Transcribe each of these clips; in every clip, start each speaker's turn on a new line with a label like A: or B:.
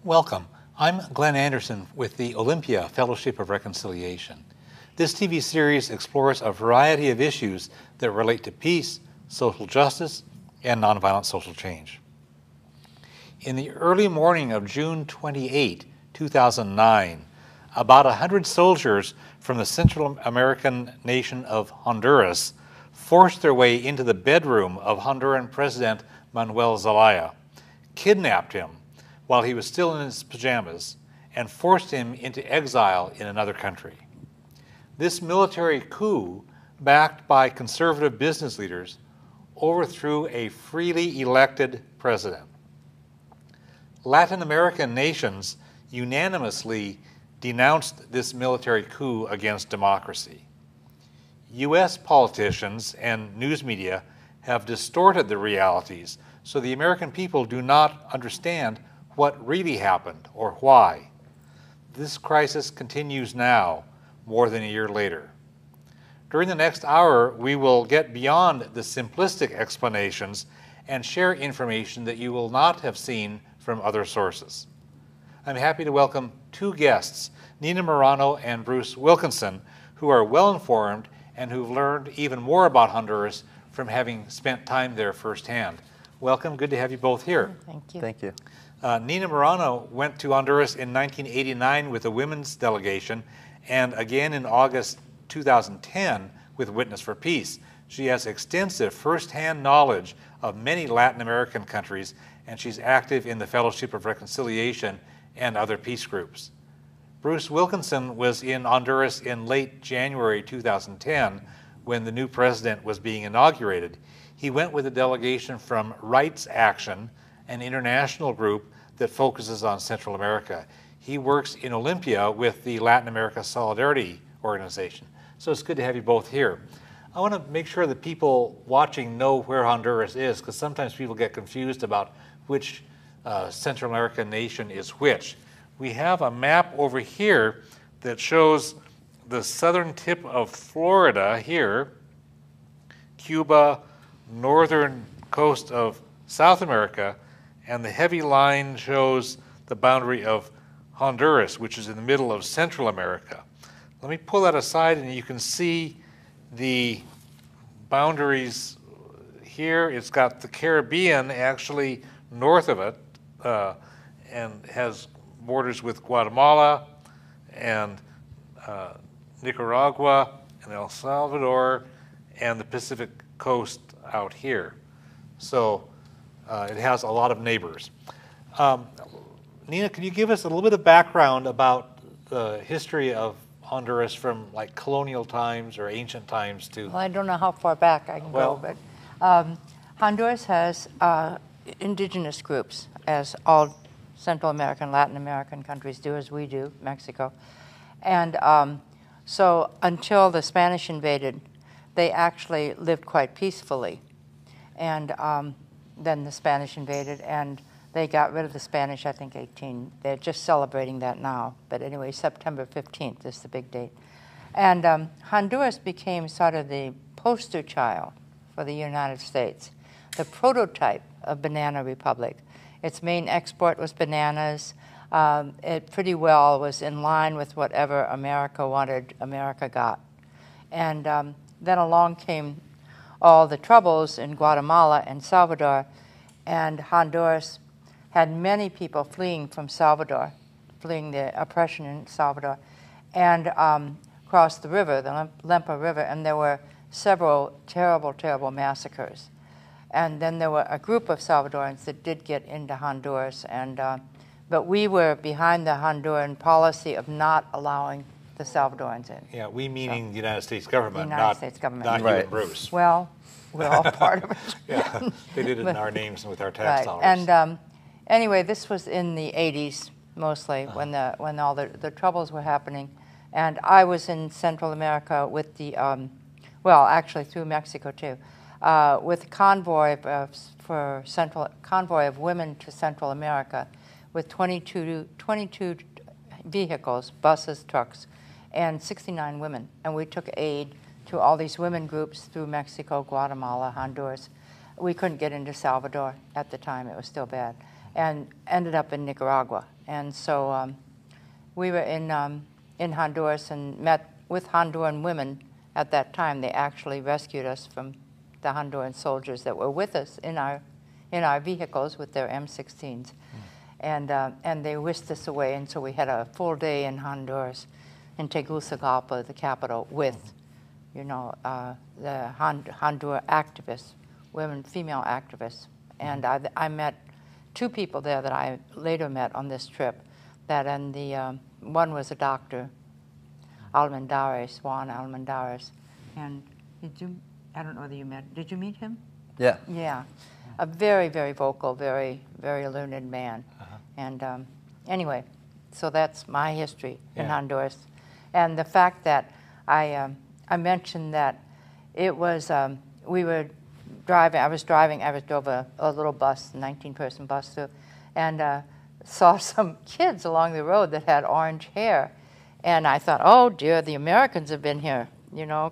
A: Welcome. I'm Glenn Anderson with the Olympia Fellowship of Reconciliation. This TV series explores a variety of issues that relate to peace, social justice, and nonviolent social change. In the early morning of June 28, 2009, about 100 soldiers from the Central American nation of Honduras forced their way into the bedroom of Honduran President Manuel Zelaya, kidnapped him while he was still in his pajamas, and forced him into exile in another country. This military coup, backed by conservative business leaders, overthrew a freely elected president. Latin American nations unanimously denounced this military coup against democracy. U.S. politicians and news media have distorted the realities, so the American people do not understand what really happened or why. This crisis continues now, more than a year later. During the next hour, we will get beyond the simplistic explanations and share information that you will not have seen from other sources. I'm happy to welcome two guests, Nina Morano and Bruce Wilkinson, who are well-informed and who've learned even more about Honduras from having spent time there firsthand. Welcome, good to have you both here.
B: Thank you.
C: Thank you.
A: Nina Morano went to Honduras in 1989 with a women's delegation and again in August 2010 with Witness for Peace. She has extensive first-hand knowledge of many Latin American countries, and she's active in the Fellowship of Reconciliation and other peace groups. Bruce Wilkinson was in Honduras in late January 2010 when the new president was being inaugurated. He went with a delegation from Rights Action, an international group that focuses on Central America. He works in Olympia with the Latin America Solidarity Organization. So it's good to have you both here. I want to make sure that people watching know where Honduras is, because sometimes people get confused about which Central American nation is which. We have a map over here that shows the southern tip of Florida here, Cuba, northern coast of South America, and the heavy line shows the boundary of Honduras, which is in the middle of Central America. Let me pull that aside and you can see the boundaries here. It's got the Caribbean actually north of it and has borders with Guatemala and Nicaragua and El Salvador and the Pacific coast out here. So it has a lot of neighbors. Nina, can you give us a little bit of background about the history of Honduras from like colonial times or ancient times to...
B: Well, I don't know how far back I can go, but Honduras has indigenous groups, as all Central American, Latin American countries do, as we do, Mexico. And so until the Spanish invaded, they actually lived quite peacefully. And then the Spanish invaded, and they got rid of the Spanish, I think, they're just celebrating that now. But anyway, September 15th is the big date. And Honduras became sort of the poster child for the United States, the prototype of banana republic. Its main export was bananas. It pretty well was in line with whatever America wanted, America got. And then along came all the troubles in Guatemala and Salvador, and Honduras had many people fleeing from Salvador, fleeing the oppression in Salvador, and crossed the river, the Lempa River, and there were several terrible, terrible massacres. And then there were a group of Salvadorans that did get into Honduras, and but we were behind the Honduran policy of not allowing the Salvadorans in.
A: Yeah, we meaning the United States government,
B: the United States government.
A: Not you and Bruce.
B: Well, we're all part of it.
A: Yeah, they did it in our names and with our tax dollars.
B: And anyway, this was in the 80s mostly, when all the troubles were happening. And I was in Central America with the, well, actually through Mexico too, with a convoy convoy of women to Central America with 22 vehicles, buses, trucks, and 69 women. And we took aid to all these women groups through Mexico, Guatemala, Honduras. We couldn't get into Salvador at the time. It was still bad. And ended up in Nicaragua. And so we were in Honduras and met with Honduran women at that time. They actually rescued us from the Honduran soldiers that were with us in our vehicles with their M16s. And they whisked us away, and so we had a full day in Honduras, in Tegucigalpa, the capital, with, you know, the Honduran activists, female activists. And I met two people there that I later met on this trip. One was a doctor, Juan Almendares. And I don't know whether you did you meet him?
C: Yeah.
B: Yeah. A very, very vocal, very, very learned man. And anyway, so that's my history in Honduras. And the fact that I mentioned that it was, we were driving, I drove a little bus, a 19-person bus through, and saw some kids along the road that had orange hair. And I thought, oh dear, the Americans have been here, you know,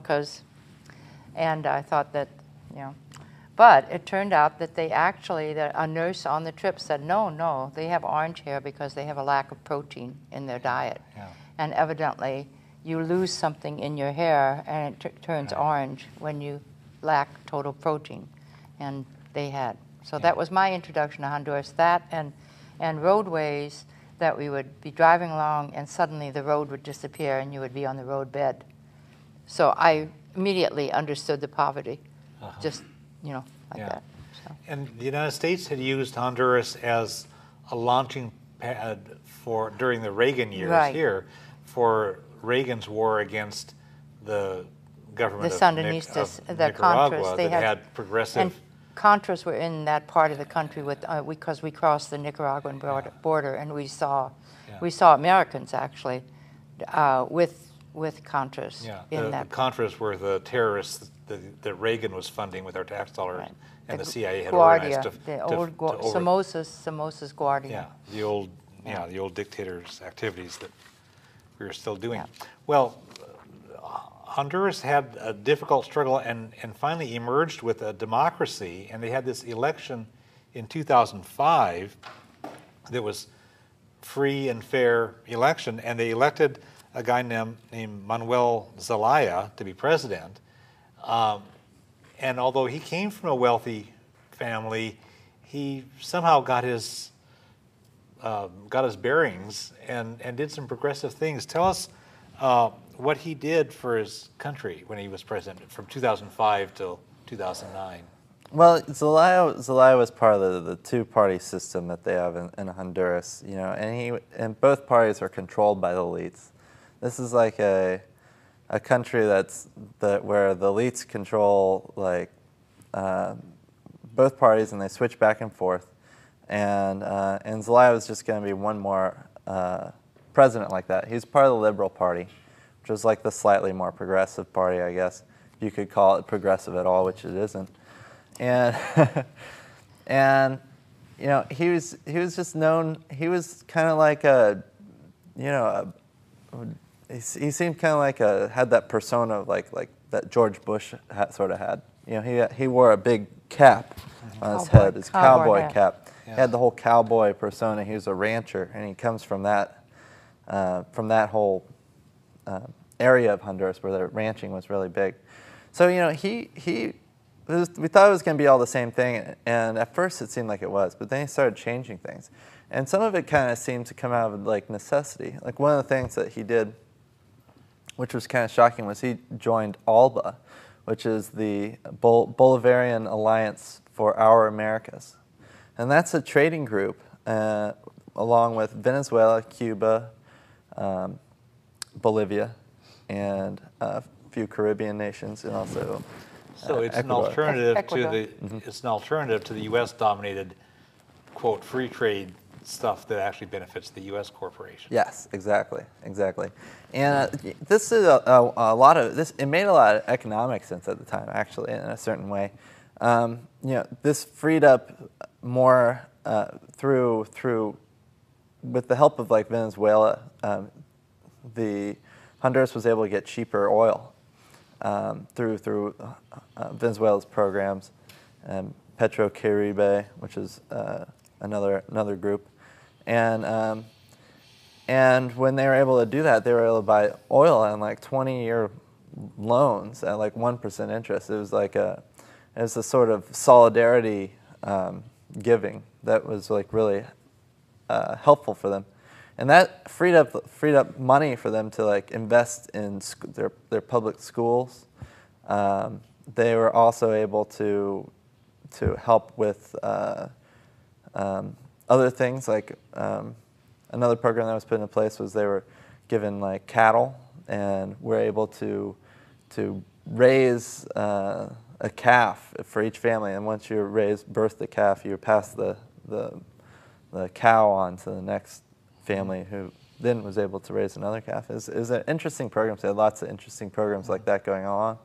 B: and I thought that, you know, but it turned out that a nurse on the trip said, no, they have orange hair because they have a lack of protein in their diet. Yeah. And evidently, you lose something in your hair and it turns orange when you lack total protein. And they had. So that was my introduction to Honduras. That and roadways that we would be driving along and suddenly the road would disappear and you would be on the roadbed. So I immediately understood the poverty, just, you know, like that. So.
A: And the United States had used Honduras as a launching pad during the Reagan years here, for Reagan's war against the government of Nicaragua
B: Contras.
A: That had progressive...
B: And Contras were in that part of the country because we crossed the Nicaraguan border and we saw Americans actually with Contras.
A: Yeah, the Contras were the terrorists that Reagan was funding with our tax dollars, and the CIA had organized
B: Somoza's Guardia.
A: Yeah, the old dictator's activities that we were still doing. Yeah. Well, Honduras had a difficult struggle and finally emerged with a democracy, and they had this election in 2005 that was free and fair election, and they elected a guy named Manuel Zelaya to be president. And although he came from a wealthy family, he somehow got his bearings and did some progressive things. Tell us what he did for his country when he was president from 2005 till 2009.
C: Well, Zelaya was part of the two-party system that they have in Honduras, you know, and both parties are controlled by the elites. This is like a country where the elites control both parties, and they switch back and forth. And Zelaya was just going to be one more president like that. He's part of the Liberal Party, which was like the slightly more progressive party, I guess. You could call it progressive at all, which it isn't. And and you know, he was just known. He was kind of like he seemed kind of like had that persona of like that George Bush sort of had. You know, he wore a big cap on his head, his cowboy cap. Yeah. He had the whole cowboy persona. He was a rancher, and he comes from that whole area of Honduras where the ranching was really big. So you know, we thought it was going to be all the same thing, and at first it seemed like it was, but then he started changing things, and some of it kind of seemed to come out of like necessity. Like one of the things that he did, which was kind of shocking, was he joined ALBA, which is the Bolivarian Alliance for Our Americas. And that's a trading group along with Venezuela, Cuba, Bolivia, and a few Caribbean nations, and also
A: so it's
C: Ecuador.
A: It's an alternative to the U.S.-dominated, quote, free trade stuff that actually benefits the U.S. corporation.
C: Yes, exactly. And this is it made a lot of economic sense at the time, actually, in a certain way. You know, this freed up more with the help of like Venezuela. The Honduras was able to get cheaper oil through Venezuela's programs, Petrocaribe, which is another group. And And when they were able to do that, they were able to buy oil on like 20-year loans at like 1% interest. It was like it was a sort of solidarity giving that was like really helpful for them, and that freed up money for them to like invest in their public schools. They were also able to help with other things, like another program that was put into place was they were given like cattle, and were able to raise a calf for each family, and once you birth the calf, you pass the cow on to the next family, who then was able to raise another calf. It was an interesting program. So they had lots of interesting programs like that going along.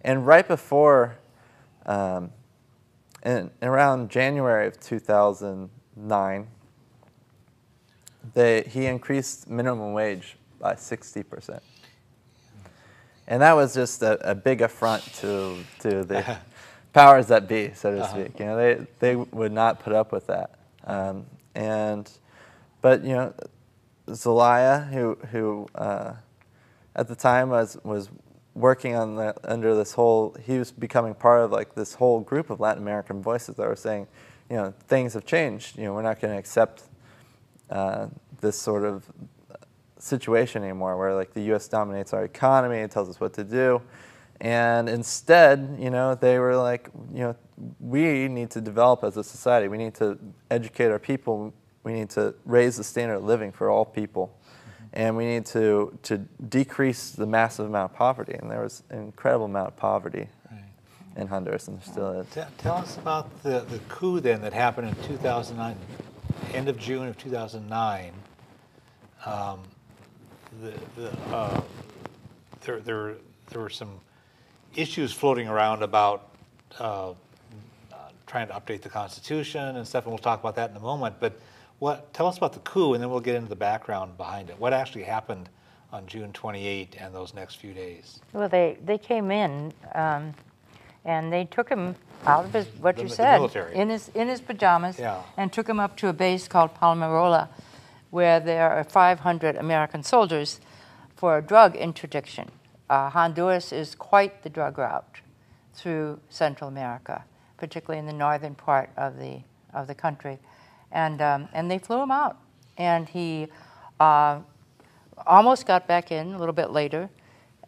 C: And right before, in around January of 2009, he increased minimum wage by 60%. And that was just a big affront to the powers that be, so to speak. You know, they would not put up with that. But you know, Zelaya, who at the time was working on under this whole, he was becoming part of like this whole group of Latin American voices that were saying, you know, things have changed. You know, we're not going to accept this sort of situation anymore, where like the U.S. dominates our economy, it tells us what to do, and instead, you know, they were like, you know, we need to develop as a society. We need to educate our people. We need to raise the standard of living for all people, and we need to decrease the massive amount of poverty. And there was an incredible amount of poverty in Honduras, and there still is.
A: Tell us about the coup then that happened in 2009, end of June of 2009. There were some issues floating around about trying to update the Constitution and stuff, and we'll talk about that in a moment. But tell us about the coup, and then we'll get into the background behind it. What actually happened on June 28 and those next few days?
B: Well, they came in and they took him out of his, what you said, in his pajamas, and took him up to a base called Palmarola, where there are 500 American soldiers for drug interdiction. Honduras is quite the drug route through Central America, particularly in the northern part of the country, and they flew him out, and he almost got back in a little bit later,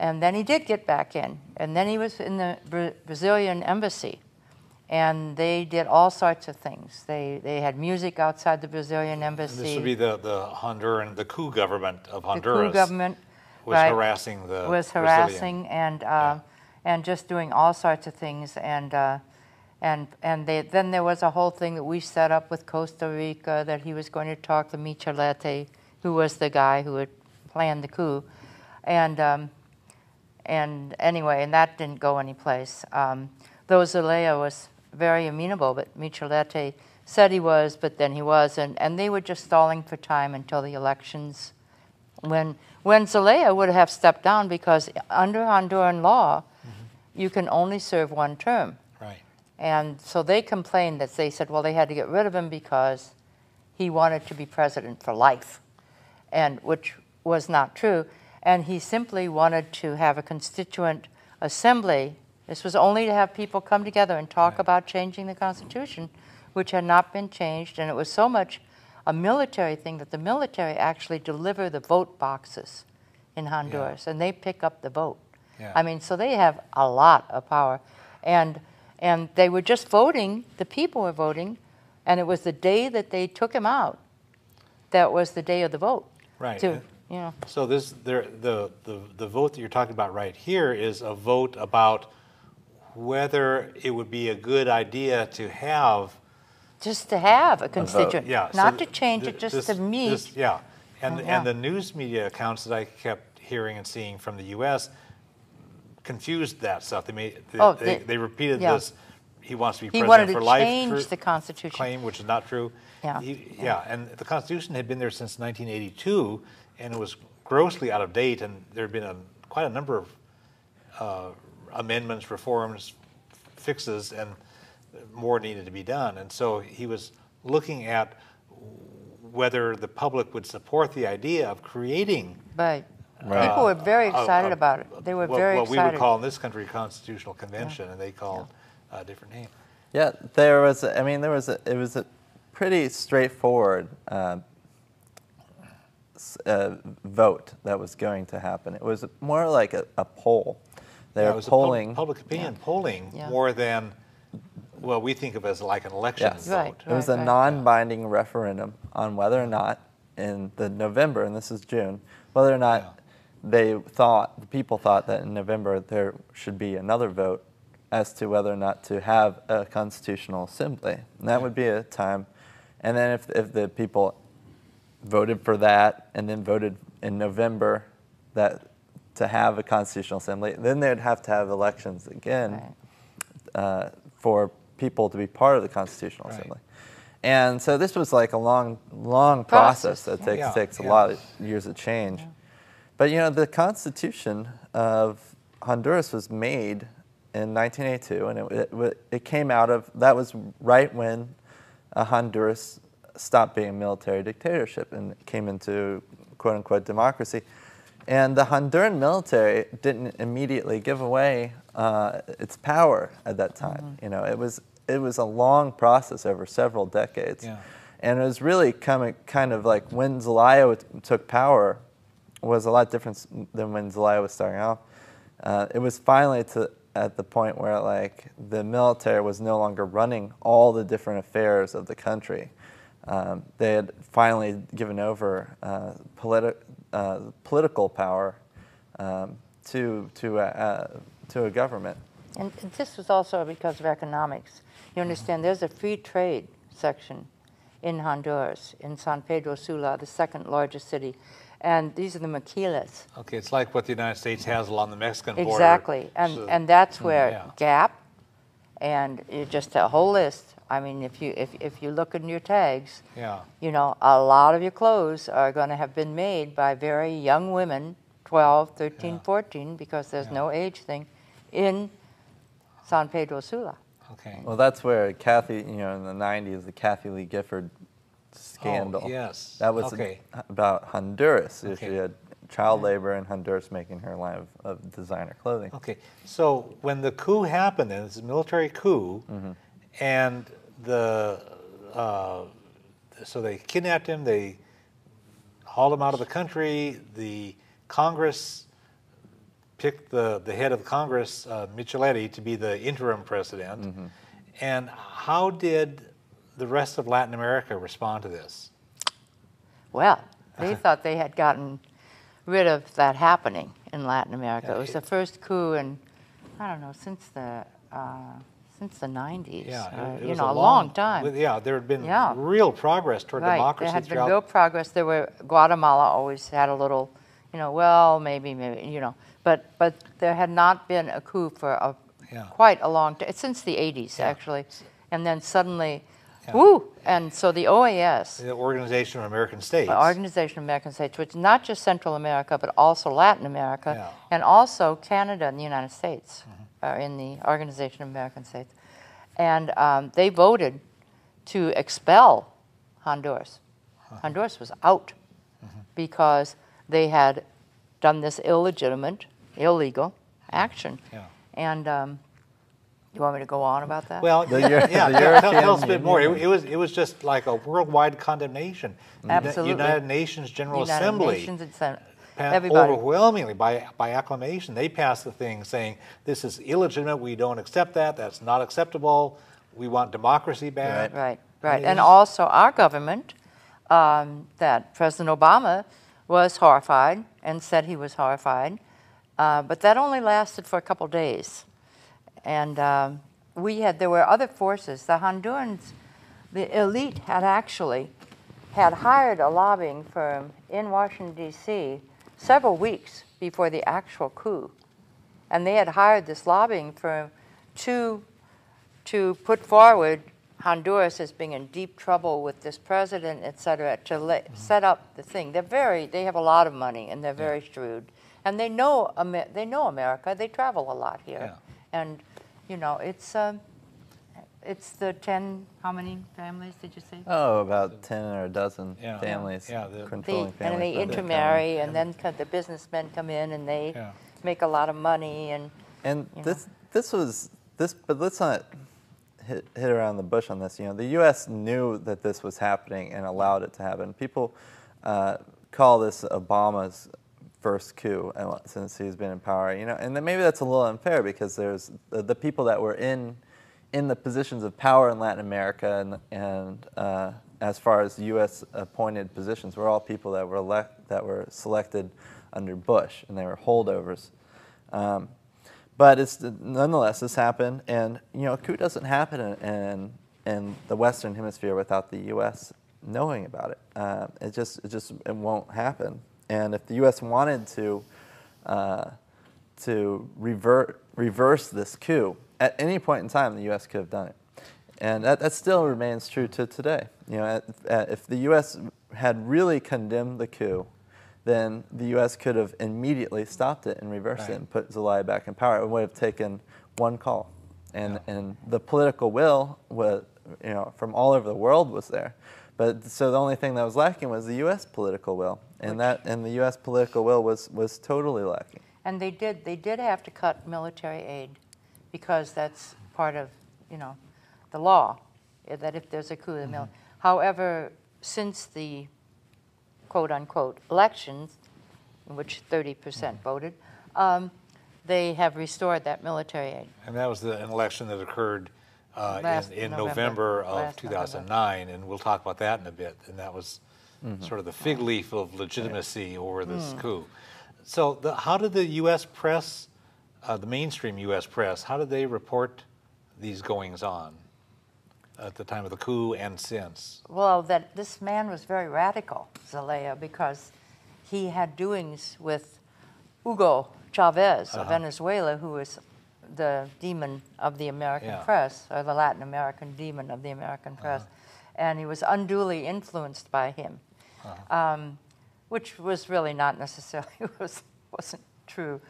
B: and then he did get back in, and then he was in the Brazilian embassy, and they did all sorts of things. They had music outside the Brazilian embassy.
A: And this would be the Honduran, the coup government of Honduras.
B: The coup government
A: was harassing the
B: Brazilian. And just doing all sorts of things, and then there was a whole thing that we set up with Costa Rica, that he was going to talk to Michelete, who was the guy who had planned the coup, and anyway, and that didn't go anyplace. Though Zelaya was very amenable, but Michelete said he was, but then he wasn't, and they were just stalling for time until the elections, when Zelaya would have stepped down, because under Honduran law, you can only serve one term.
A: Right.
B: And so they complained that they said, well, they had to get rid of him because he wanted to be president for life, and which was not true. And he simply wanted to have a constituent assembly. This was only to have people come together and talk about changing the Constitution, which had not been changed, and it was so much a military thing that the military actually deliver the vote boxes in Honduras, and they pick up the vote. I mean, so they have a lot of power. And they were just voting, the people were voting, and it was the day that they took him out that was the day of the vote.
A: Right.
B: You know.
A: So the vote that you're talking about right here is a vote about whether it would be a good idea to have
B: just to have a constituent, not
A: so
B: to change it, just to meet.
A: And the news media accounts that I kept hearing and seeing from the U.S. confused that stuff. They repeated this. He wants to be president for life.
B: He wanted to change the Constitution.
A: Claim, which is not true. And the Constitution had been there since 1982, and it was grossly out of date. And there had been quite a number of amendments, reforms, fixes, and more needed to be done. And so he was looking at whether the public would support the idea of creating.
B: Right. People were very excited about it. They were very excited.
A: What we would call in this country constitutional convention, and they called a different name.
C: Yeah, there was. I mean, it was a pretty straightforward vote that was going to happen. It was more like a poll. They were polling
A: public opinion polling more than what we think of as like an election vote.
B: Right,
C: it was a non-binding referendum on whether or not in the November, and this is June, whether or not the people thought that in November there should be another vote as to whether or not to have a constitutional assembly. And that would be a time. And then if the people voted for that and then voted in November to have a constitutional assembly, then they'd have to have elections again for people to be part of the constitutional assembly. And so this was like a long process that takes a lot of years of change. But you know, the Constitution of Honduras was made in 1982, and it came out of, that was right when Honduras stopped being a military dictatorship and came into quote-unquote democracy. And the Honduran military didn't immediately give away its power at that time. You know, it was a long process over several decades. And it was really kind of like when Zelaya took power was a lot different than when Zelaya was starting off. It was finally at the point where like the military was no longer running all the different affairs of the country. They had finally given over political power to a government.
B: And this was also because of economics. You understand, there's a free trade section in Honduras, in San Pedro Sula, the second largest city. And these are the maquilas.
A: Okay, it's like what the United States has along the Mexican border.
B: Exactly, and that's where Gap, and just a whole list. I mean, if you look in your tags, you know, a lot of your clothes are going to have been made by very young women, 12, 13, 14, because there's no age thing, in San Pedro Sula.
A: Okay.
C: Well, that's where Kathy, you know, in the 90s, the Kathy Lee Gifford scandal.
A: Oh, yes.
C: That was about Honduras. She had child labor in Honduras making her line of designer clothing.
A: Okay. So when the coup happened, and it's a military coup, and so they kidnapped him, they hauled him out of the country, the Congress picked the head of Congress, Micheletti, to be the interim president. And how did the rest of Latin America respond to this?
B: Well, they thought they had gotten rid of that happening in Latin America. It was the first coup in, I don't know, since the 90s. You know, a long time.
A: There had been real progress toward democracy.
B: There had been real progress. Guatemala always had a little, you know, well, maybe, you know, but there had not been a coup for quite a long time, since the 80s, actually. And then suddenly, woo! And so the OAS,
A: the Organization of American States.
B: The Organization of American States, which is not just Central America, but also Latin America, and also Canada and the United States are in the Organization of American States. And they voted to expel Honduras. Honduras was out because they had done this illegal action. And you want me to go on about that?
A: Well, tell us a bit more. It was just like a worldwide condemnation.
B: Absolutely.
A: United Nations General Assembly,
B: everybody,
A: overwhelmingly by acclamation, they passed the thing saying this is illegitimate. We don't accept that. That's not acceptable. We want democracy back.
B: Right. And also our government, that President Obama was horrified and said he was horrified, but that only lasted for a couple days. And there were other forces. The Hondurans, the elite had hired a lobbying firm in Washington, D.C. several weeks before the actual coup. And they had hired this lobbying firm to put forward Honduras as being in deep trouble with this president, et cetera, to set up the thing. They have a lot of money, and they're very shrewd. And they know America. They travel a lot here. And, you know, it's It's the 10, how many families did you say?
C: Oh, about 10 or a dozen families, controlling families.
B: And they intermarry, and then the businessmen come in, and they make a lot of money.
C: And but let's not hit around the bush on this. You know, the U.S. knew that this was happening and allowed it to happen. People call this Obama's first coup since he's been in power. You know, and then maybe that's a little unfair because there's the people that were in the positions of power in Latin America and as far as U.S. appointed positions were all people that were selected under Bush, and they were holdovers. But nonetheless, this happened, and you know, a coup doesn't happen in the Western Hemisphere without the U.S. knowing about it. It won't happen. And if the U.S. wanted to reverse this coup, at any point in time, the U.S. could have done it, and that still remains true to today. You know, if the U.S. had really condemned the coup, then the U.S. could have immediately stopped it and reversed it and put Zelaya back in power. It would have taken one call, and the political will from all over the world was there. But so the only thing that was lacking was the U.S. political will, and the U.S. political will was totally lacking.
B: And they did have to cut military aid, because that's part of the law, that if there's a coup, However, since the quote-unquote elections, in which 30% voted, they have restored that military aid.
A: And that was an election that occurred in November of 2009, and we'll talk about that in a bit. And that was sort of the fig leaf of legitimacy over this coup. So how did the U.S. press, the mainstream U.S. press, how did they report these goings-on at the time of the coup and since?
B: Well, that this man was very radical, Zelaya, because he had doings with Hugo Chavez of Venezuela, who was the demon of the American press, or the Latin American demon of the American press, and he was unduly influenced by him, which was really not necessarily, wasn't true.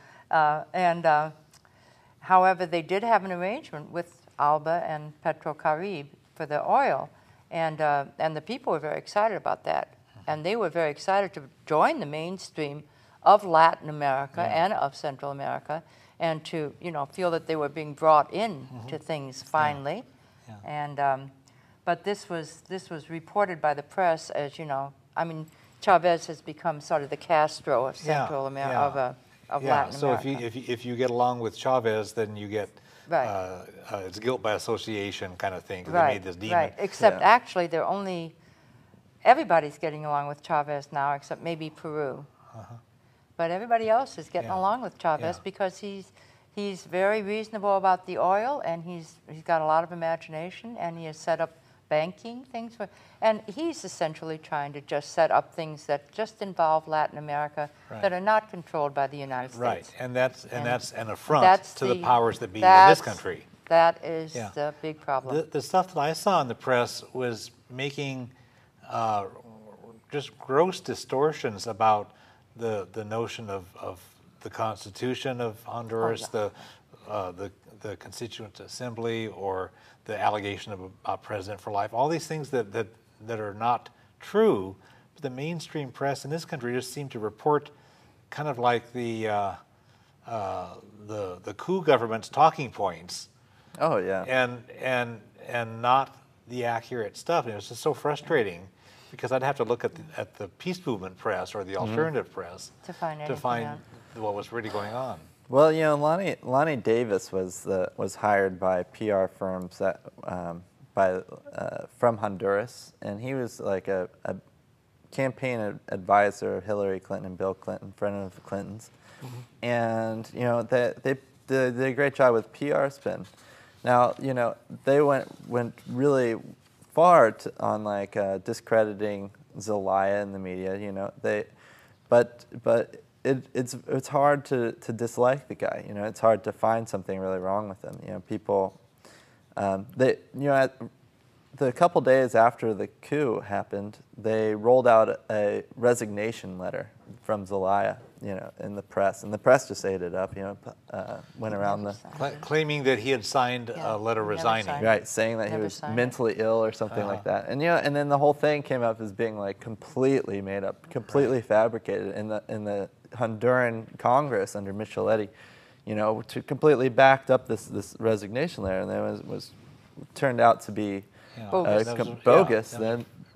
B: However, they did have an arrangement with Alba and Petrocaribe for the oil, and the people were very excited about that, and they were very excited to join the mainstream of Latin America and of Central America, and to feel that they were being brought in to things finally, and but this was reported by the press as I mean, Chavez has become sort of the Castro of Central America of Latin America.
A: So if you get along with Chavez, then you get it's guilt by association kind of thing. They made this demon.
B: Right. Except actually, everybody's getting along with Chavez now, except maybe Peru. But everybody else is getting along with Chavez because he's very reasonable about the oil, and he's got a lot of imagination, and he has set up banking things and he's essentially trying to just set up things that just involve Latin America that are not controlled by the United States.
A: Right, and that's an affront to the powers that be in this country.
B: That is the big problem.
A: The stuff that I saw in the press was making just gross distortions about the notion of the Constitution of Honduras, the Constituent Assembly, or the allegation of a president for life. All these things that are not true, but the mainstream press in this country just seem to report kind of like the coup government's talking points.
C: Oh yeah.
A: And not the accurate stuff. And it was just so frustrating, because I'd have to look at the peace movement press or the alternative press
B: to find
A: what was really going on.
C: Well, Lonnie Davis was hired by PR firms that from Honduras, and he was like a campaign advisor of Hillary Clinton and Bill Clinton, friend of the Clintons, and they did a great job with PR spin. Now they went really far on like discrediting Zelaya in the media. But it's hard to dislike the guy. It's hard to find something really wrong with him. People, the couple days after the coup happened, they rolled out a resignation letter from Zelaya, you know, in the press, and the press just ate it up, you know, went around the...
A: Claiming that he had signed a letter resigning.
C: Right, saying that he was mentally ill or something like that. And, you know, and then the whole thing came up as being like completely made up, completely fabricated in the Honduran Congress under Micheletti, you know, to completely backed up this resignation letter, and then it was turned out to be bogus.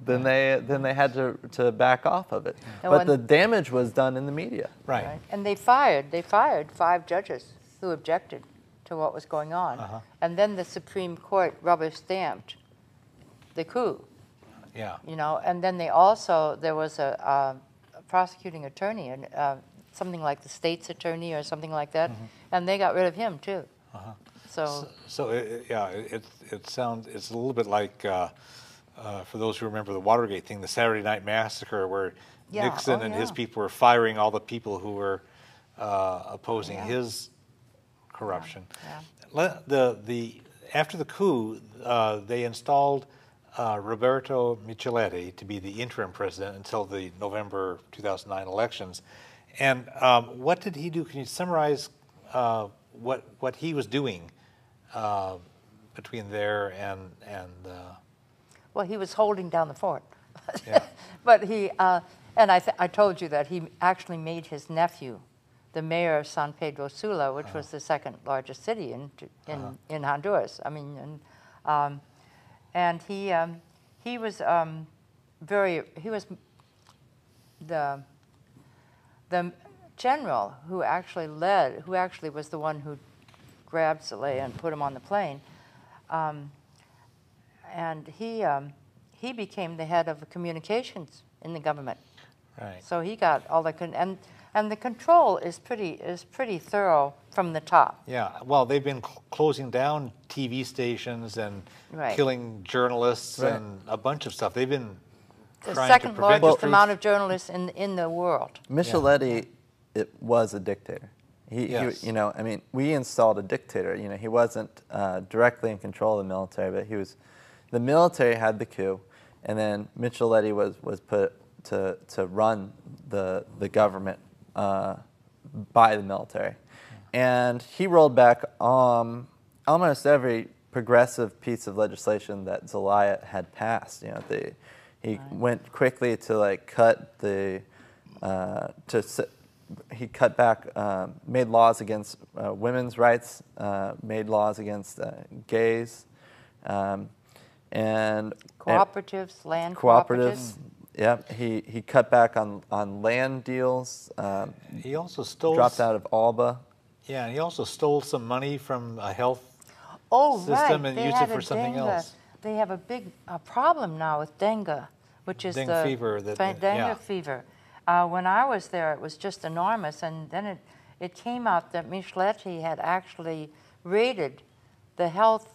C: Then they had to back off of it. Yeah. But the damage was done in the media.
B: Right. And they fired 5 judges who objected to what was going on. And then the Supreme Court rubber stamped the coup.
A: Yeah.
B: You know, and then there was a prosecuting attorney, and something like the state's attorney or something like that, and they got rid of him too. So it's a little bit like, for those who remember the Watergate thing, the Saturday Night Massacre, where Nixon and his people were firing all the people who were opposing his corruption. After the coup, they installed Roberto Micheletti to be the interim president until the November 2009 elections. And what did he do? Can you summarize what he was doing between there and well, he was holding down the fort. But he, and I told you that he actually made his nephew the mayor of San Pedro Sula, which was the second largest city in Honduras. I mean, and he was the general who actually was the one who grabbed Zelaya and put him on the plane. And he became the head of communications in the government.
A: Right.
B: So he got all the and the control is pretty thorough from the top.
A: Yeah. Well, they've been closing down TV stations and killing journalists and a bunch of stuff. They've been
B: the second largest amount of journalists in the world.
C: Micheletti, it was a dictator. He, you know, I mean, we installed a dictator. You know, he wasn't directly in control of the military, but he was. The military had the coup, and then Micheletti was put to run the government by the military, and he rolled back almost every progressive piece of legislation that Zelaya had passed. You know, he went quickly to like cut the he cut back, made laws against women's rights, made laws against gays. And
B: cooperatives, land
C: cooperatives. Yeah, he cut back on land deals.
A: He also dropped
C: out of ALBA.
A: Yeah, and he also stole some money from a health
B: system
A: and used it for something else.
B: They have a big problem now with dengue, which is
A: dengue fever.
B: Dengue fever. When I was there, it was just enormous, and then it came out that Micheletti had actually raided the health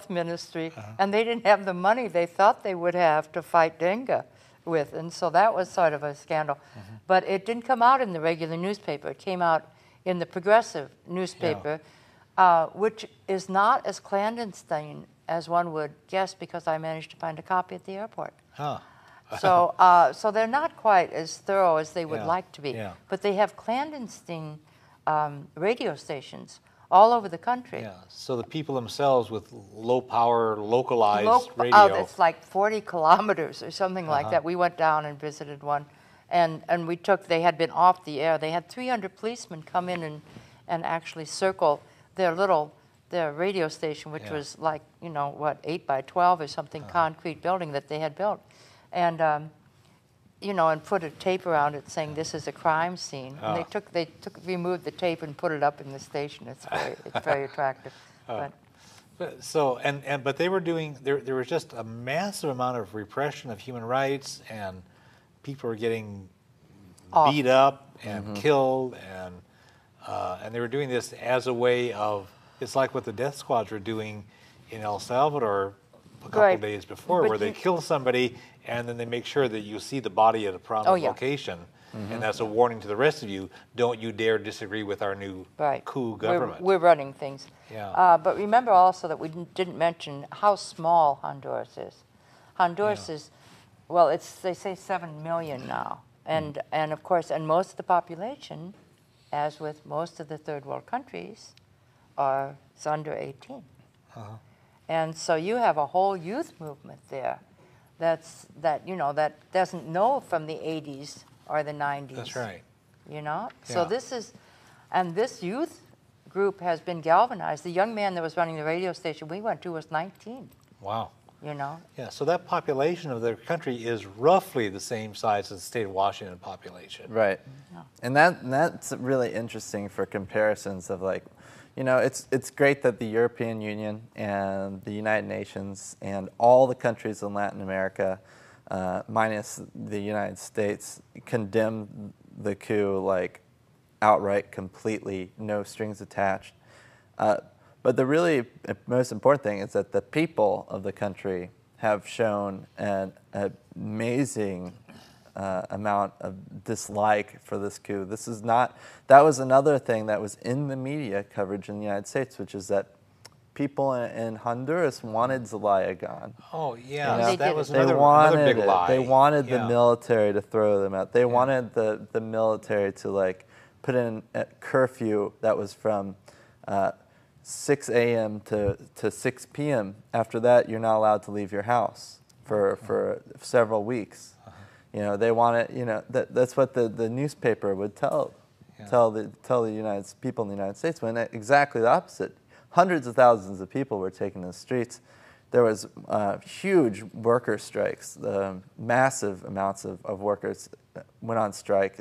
B: ministry, and they didn't have the money they thought they would have to fight dengue with, and so that was sort of a scandal. But it didn't come out in the regular newspaper. It came out in the progressive newspaper, which is not as clandestine as one would guess, because I managed to find a copy at the airport. So they're not quite as thorough as they would like to be, but they have clandestine radio stations all over the country.
A: Yeah, so the people themselves with low power, localized radio.
B: Oh, it's like 40 kilometers or something like that. We went down and visited one, and they had been off the air. They had 300 policemen come in and actually circle their radio station, which was like, 8 by 12 or something, concrete building that they had built. And and put a tape around it saying this is a crime scene. And they removed the tape and put it up in the station. It's very attractive. But
A: they were doing there was just a massive amount of repression of human rights, and people were getting beat up and killed, and they were doing this as a way of, it's like what the death squads were doing in El Salvador a couple days before, where they kill somebody and then they make sure that you see the body at a prominent location. And that's a warning to the rest of you, don't you dare disagree with our new coup government.
B: We're running things. But remember also that we didn't mention how small Honduras is. Honduras is, well, they say 7 million now. And of course, and most of the population, as with most of the third world countries, is under 18. And so you have a whole youth movement there that doesn't know from the 80s or the 90s.
A: That's right.
B: You know? So this youth group has been galvanized. The young man that was running the radio station we went to was 19.
A: Wow.
B: You know?
A: Yeah, so that population of their country is roughly the same size as the state of Washington population.
C: Right. And that's really interesting for comparisons of like, you know, it's great that the European Union and the United Nations and all the countries in Latin America, minus the United States, condemn the coup like outright, completely, no strings attached. But the really most important thing is that the people of the country have shown an amazing amount of dislike for this coup. This is not, that was another thing that was in the media coverage in the United States, which is that people in Honduras wanted Zelaya gone.
A: Oh, yeah,
C: You know,
A: that was
C: they
A: another
C: wanted
A: big
C: it.
A: lie.
C: They wanted the military to throw them out. They wanted the military to like put in a curfew that was from 6 a.m. to 6 p.m. After that, you're not allowed to leave your house for several weeks. You know, they wanted, you know, that's what the newspaper would tell the people in the United States, when exactly the opposite. Hundreds of thousands of people were taken to the streets. There was huge worker strikes. Massive amounts of workers went on strike.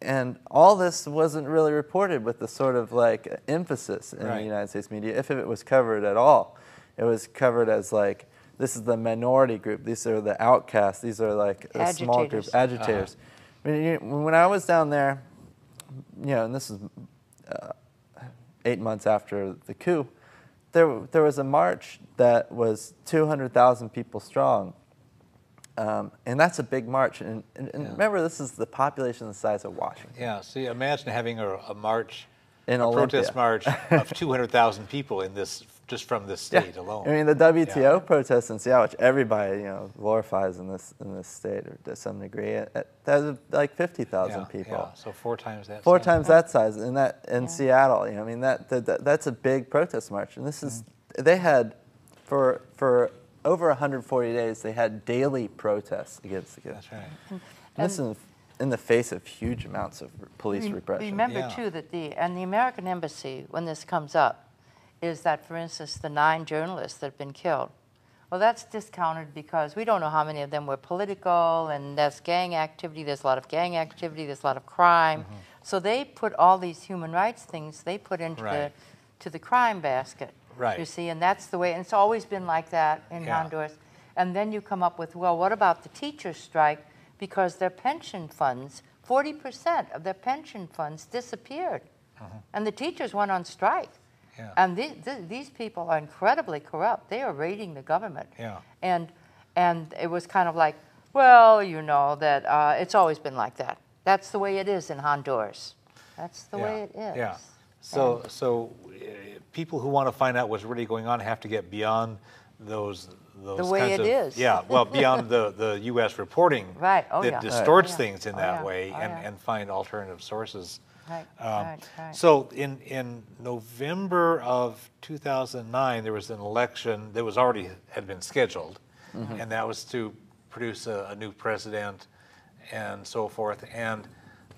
C: And all this wasn't really reported with the sort of like emphasis in the United States media, if it was covered at all. It was covered as like, this is the minority group, these are the outcasts, these are like a small group, agitators. I mean, when I was down there, you know, and this is 8 months after the coup, there was a march that was 200,000 people strong. And that's a big march. And remember, this is the population the size of Washington.
A: Yeah, so you imagine having a march,
C: in
A: a
C: Olympia.
A: protest march of 200,000 people in this, just from this state alone.
C: I mean, the WTO protests in Seattle, which everybody, you know, glorifies in this state or to some degree, that was like 50,000 people.
A: Yeah, so 4 times that.
C: Four times that size in Seattle. You know, I mean, that's a big protest march. And this is, they had, for over 140 days, they had daily protests against the coup.
A: That's right.
C: And this is in the face of huge amounts of police repression.
B: Remember, too, that the American embassy, when this comes up, is that, for instance, the 9 journalists that have been killed, well, that's discounted because we don't know how many of them were political, and there's gang activity, there's a lot of gang activity, there's a lot of crime. So they put all these human rights things, they put into the crime basket. You see, and that's the way, and it's always been like that in Honduras. And then you come up with, well, what about the teachers' strike? Because their pension funds, 40% of their pension funds disappeared. And the teachers went on strike. And these people are incredibly corrupt. They are raiding the government. And it was kind of like, well, you know, that it's always been like that. That's the way it is in Honduras. That's the way it is.
A: So people who want to find out what's really going on have to get beyond those
B: the way
A: kinds
B: it is.
A: Well, beyond the U.S. reporting that distorts things in that way and find alternative sources. So in November of 2009, there was an election that was had been scheduled, and that was to produce a new president and so forth. And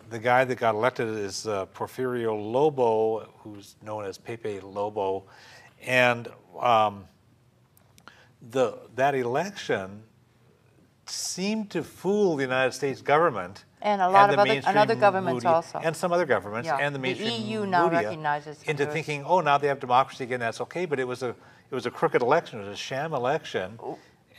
A: the guy that got elected is Porfirio Lobo, who's known as Pepe Lobo, and that election seemed to fool the United States government
B: and a lot of other governments also,
A: and some other governments, and the mainstream
B: EU now recognizes
A: into thinking, oh, now they have democracy again, that's okay. But it was a crooked election, it was a sham election.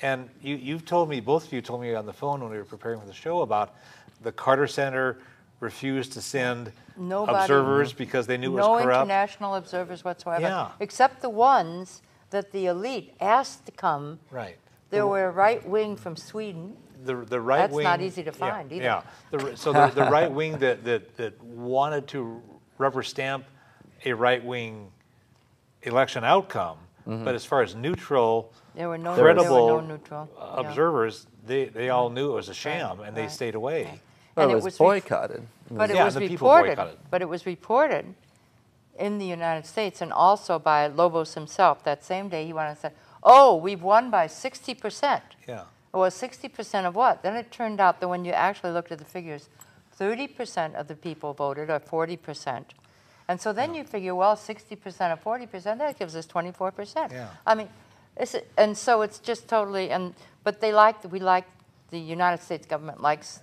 A: And you've told me, both of you told me on the phone when we were preparing for the show about the Carter Center refused to send observers because they knew it was corrupt.
B: No international observers whatsoever, except the ones that the elite asked to come.
A: Right.
B: There were a right wing from Sweden.
A: The right
B: That's
A: wing.
B: not easy to find either.
A: Yeah. So the right wing that wanted to rubber stamp a right wing election outcome, but as far as neutral, credible
B: neutral
A: observers, they all knew it was a sham, and they stayed away.
B: Right.
C: Well, it was boycotted.
B: But it
A: Yeah,
B: was
A: the people
B: reported.
A: boycotted.
B: But it was reported in the United States, and also by Lobos himself. That same day, he went and said, "Oh, we've won by 60%."
A: Yeah.
B: Well, 60% of what? Then it turned out that when you actually looked at the figures, 30% of the people voted, or 40%. And so then you figure, well, 60% of 40%, that gives us 24%.
A: Yeah.
B: I mean, and so it's just totally, but the United States government likes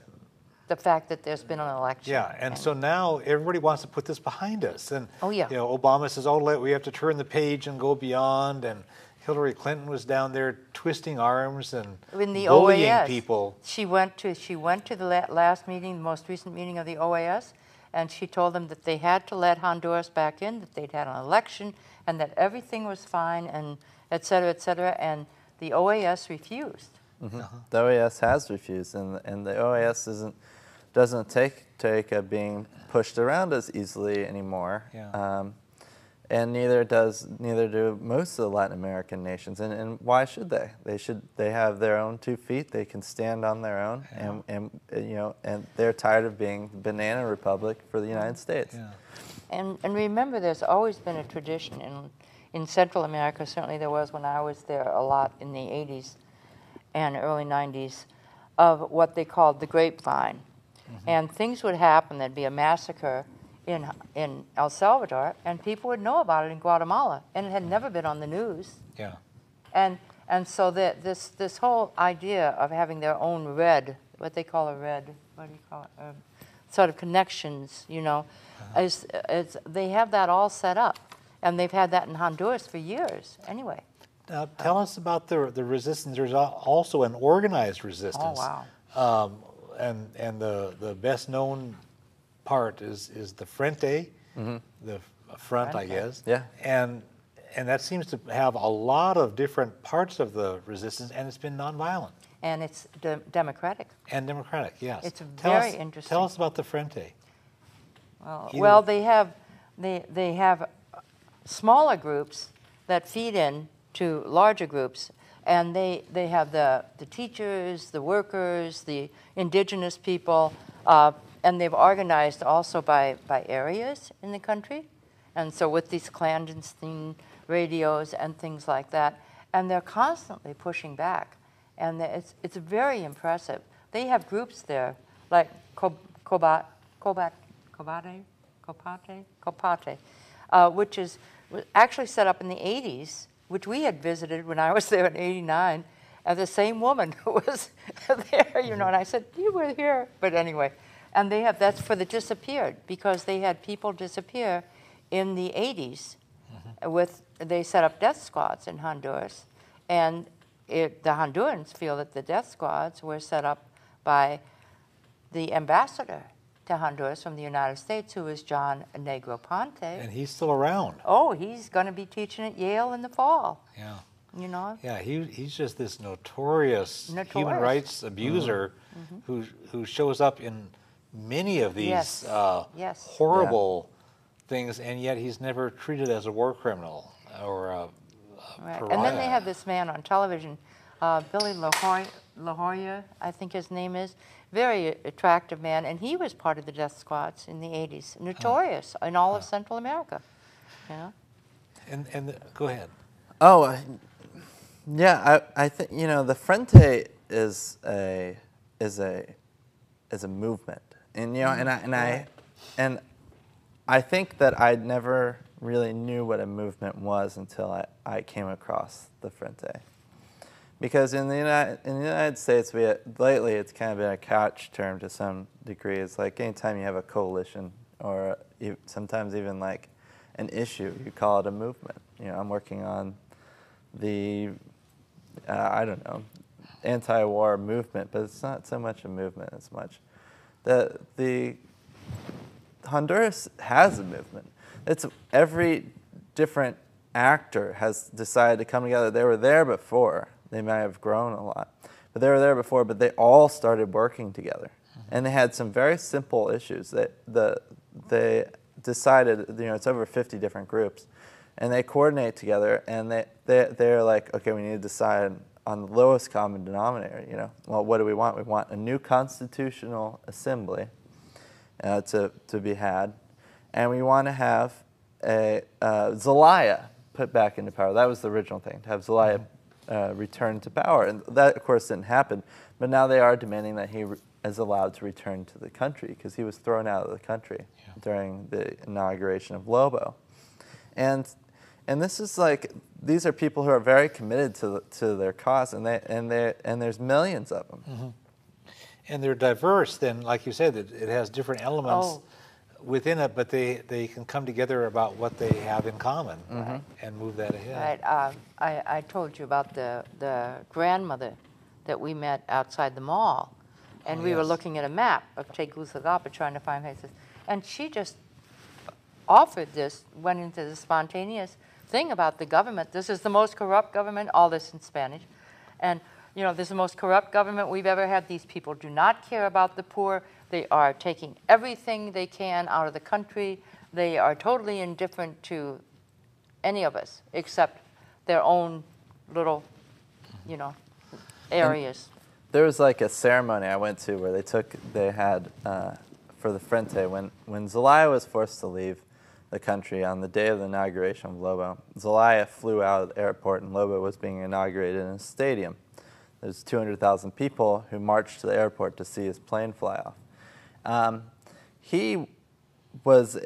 B: the fact that there's been an election.
A: Yeah, and so now everybody wants to put this behind us. And
B: yeah.
A: Obama says, "Oh, we have to turn the page and go beyond." And Hillary Clinton was down there twisting arms and
B: in the
A: bullying
B: OAS,
A: people.
B: She went to the last meeting, the most recent meeting of the OAS, and she told them that they had to let Honduras back in, that they'd had an election, and that everything was fine, and et cetera, and the OAS refused.
C: Mm-hmm. The OAS has refused, and the OAS doesn't take being pushed around as easily anymore.
A: Yeah.
C: And neither do most of the Latin American nations. And why should they? They have their own 2 feet. They can stand on their own. Yeah. And they're tired of being banana republic for the United States.
A: Yeah.
B: And remember, there's always been a tradition in Central America. Certainly there was when I was there a lot in the 80s and early 90s, of what they called the grapevine. Mm-hmm. And things would happen. There'd be a massacre in El Salvador, and people would know about it in Guatemala, and it had never been on the news.
A: Yeah.
B: And so this whole idea of having their own red, what they call a red, what do you call it, sort of connections, is they have that all set up, and they've had that in Honduras for years. Anyway.
A: Now tell us about the resistance. There's also an organized resistance.
B: Oh wow.
A: And the best known part is the Frente,
C: mm-hmm.
A: the front, I guess.
C: Yeah.
A: And that seems to have a lot of different parts of the resistance, and it's been nonviolent.
B: And it's democratic.
A: And democratic, yes.
B: It's very interesting.
A: Tell us about the Frente.
B: Well, they have smaller groups that feed in to larger groups, and they have the teachers, the workers, the indigenous people, and they've organized also by areas in the country, and so with these clandestine radios and things like that, and they're constantly pushing back, and it's very impressive. They have groups there like Copate, which was actually set up in the 80s, which we had visited when I was there in '89, and the same woman who was there, and I said, "You were here," but anyway. And that's for the disappeared, because they had people disappear in the 80s. Mm-hmm. They set up death squads in Honduras, and the Hondurans feel that the death squads were set up by the ambassador to Honduras from the United States, who is John Negroponte.
A: And he's still around.
B: Oh, he's going to be teaching at Yale in the fall.
A: Yeah.
B: Yeah,
A: he's just this notorious human rights abuser mm-hmm. who shows up in many of these horrible things, and yet he's never treated as a war criminal or a pariah.
B: And then they have this man on television, Billy La Jolla, I think his name is, very attractive man, and he was part of the death squads in the 80s, notorious in all of Central America.
A: And go ahead.
C: Oh, yeah, I think the Frente is a movement. And and I think that I never really knew what a movement was until I came across the Frente, because in the United States lately it's kind of been a couch term to some degree. It's like anytime you have a coalition or sometimes even like an issue, you call it a movement. I'm working on the anti-war movement, but it's not so much a movement as much. The Honduras has a movement. It's every different actor has decided to come together. They were there before. They might have grown a lot. But they were there before, but they all started working together. And they had some very simple issues. They decided, you know, it's over 50 different groups. And they coordinate together, and they're like, okay, we need to decide on the lowest common denominator, you know. Well, what do we want? We want a new constitutional assembly to be had. And we want to have a Zelaya put back into power. That was the original thing, to have Zelaya return to power. And that, of course, didn't happen. But now they are demanding that he is allowed to return to the country, because he was thrown out of the country during the inauguration of Lobo. And this is like, these are people who are very committed to their cause, and there's millions of them.
A: And they're diverse. Then, like you said, it has different elements within it, but they can come together about what they have in common and move that ahead.
B: Right. I told you about the grandmother that we met outside the mall, and we were looking at a map of Tegucigalpa trying to find places, and she just offered this, went into the spontaneous thing about the government. This is the most corrupt government, all this in Spanish, and you know, this is the most corrupt government we've ever had. These people do not care about the poor. They are taking everything they can out of the country. They are totally indifferent to any of us except their own little, you know, areas.
C: And there was like a ceremony I went to where they had for the Frente, when Zelaya was forced to leave the country on the day of the inauguration of Lobo. Zelaya flew out of the airport, and Lobo was being inaugurated in a stadium. There's 200,000 people who marched to the airport to see his plane fly off. He was,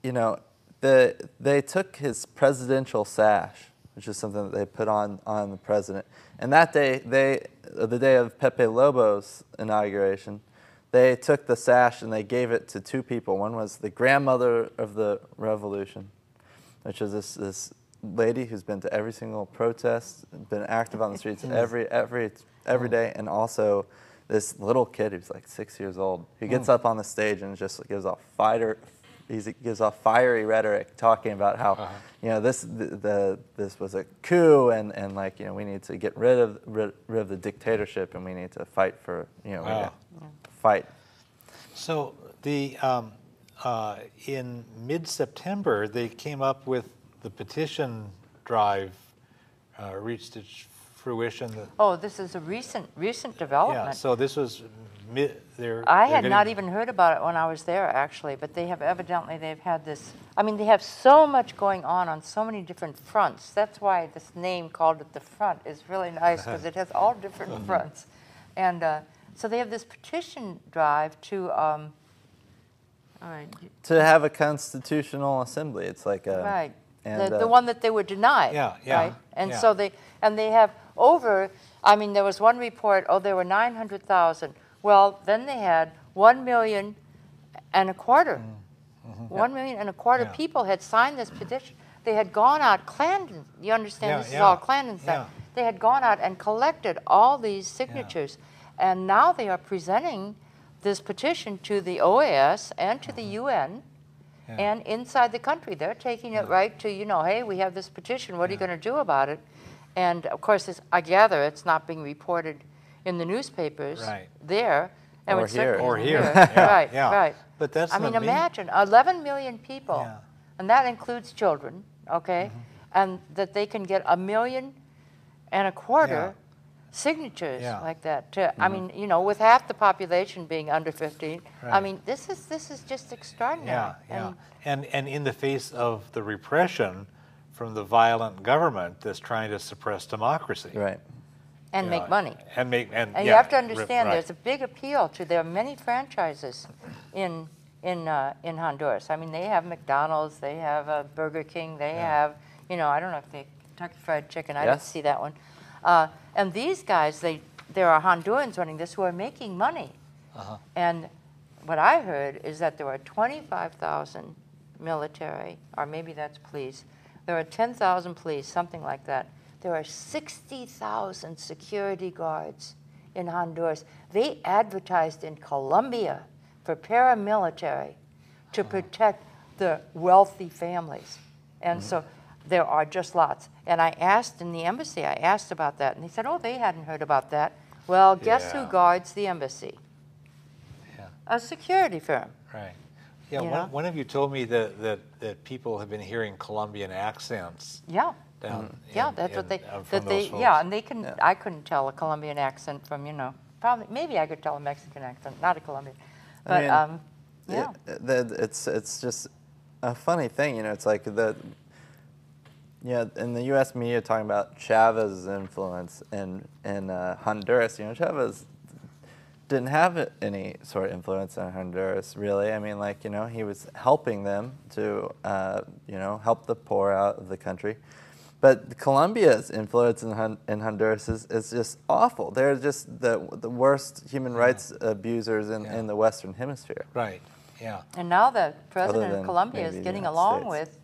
C: you know, they took his presidential sash, which is something that they put on the president. And that day, the day of Pepe Lobo's inauguration, they took the sash and they gave it to two people. One was the grandmother of the revolution, which is this lady who's been to every single protest, been active on the streets every day, and also this little kid who's like 6 years old, who gets up on the stage and just gives off fiery rhetoric, talking about how you know this was a coup, and like, you know, we need to get rid of the dictatorship, and we need to fight for, you know, fight.
A: So the in mid-September they came up with the petition drive, reached its fruition.
B: This is a recent development.
A: Yeah, so this was
B: I had not even heard about it when I was there, actually, but they have evidently, they've had this, I mean, they have so much going on so many different fronts. That's why this name, called it the Front, is really nice, because it has all different fronts. And so they have this petition drive to
C: have a constitutional assembly. It's like a...
B: Right. And the one that they were denied. Right? And so they have over, I mean, there was one report, there were 900,000. Well, then they had 1.25 million. 1.25 million people had signed this petition. They had gone out, you understand, this is all clandestine. They had gone out and collected all these signatures. And now they are presenting this petition to the OAS and to the UN. And inside the country, they're taking it right to, you know, hey, we have this petition, what are you going to do about it? And of course, I gather it's not being reported in the newspapers there. And
C: Or here.
B: Right.
A: But that's,
B: I mean, imagine 11 million people, and that includes children, okay, and that they can get 1.25 million signatures like that. I mean, you know, with half the population being under 15, I mean, this is just extraordinary.
A: And in the face of the repression from the violent government that's trying to suppress democracy.
B: Right. And make money.
A: And
B: you have to understand, there's a big appeal to their many franchises in Honduras. I mean, they have McDonald's, they have Burger King, they have, you know, I don't know if they Kentucky Fried Chicken. I didn't see that one. And these guys, there are Hondurans running this who are making money. And what I heard is that there are 25,000 military, or maybe that's police. There are 10,000 police, something like that. There are 60,000 security guards in Honduras. They advertised in Colombia for paramilitary to protect the wealthy families. And so there are just lots. And I asked in the embassy, I asked about that, and they said, oh, they hadn't heard about that. Well, guess who guards the embassy?
A: Yeah.
B: A security firm.
A: Right. Yeah, one of you told me that people have been hearing Colombian accents.
B: Yeah.
A: Down
B: that's what they,
A: yeah,
B: and they can, I couldn't tell a Colombian accent from, you know, probably, maybe I could tell a Mexican accent, not a Colombian. But, yeah.
C: It's just a funny thing, you know, it's like in the U.S. media talking about Chavez's influence in Honduras, you know, Chavez didn't have any sort of influence in Honduras, really. I mean, like, you know, he was helping them to, you know, help the poor out of the country. But Colombia's influence in Honduras is just awful. They're just the worst human rights abusers in the Western Hemisphere.
A: Right, yeah.
B: And now the president of Colombia is getting along with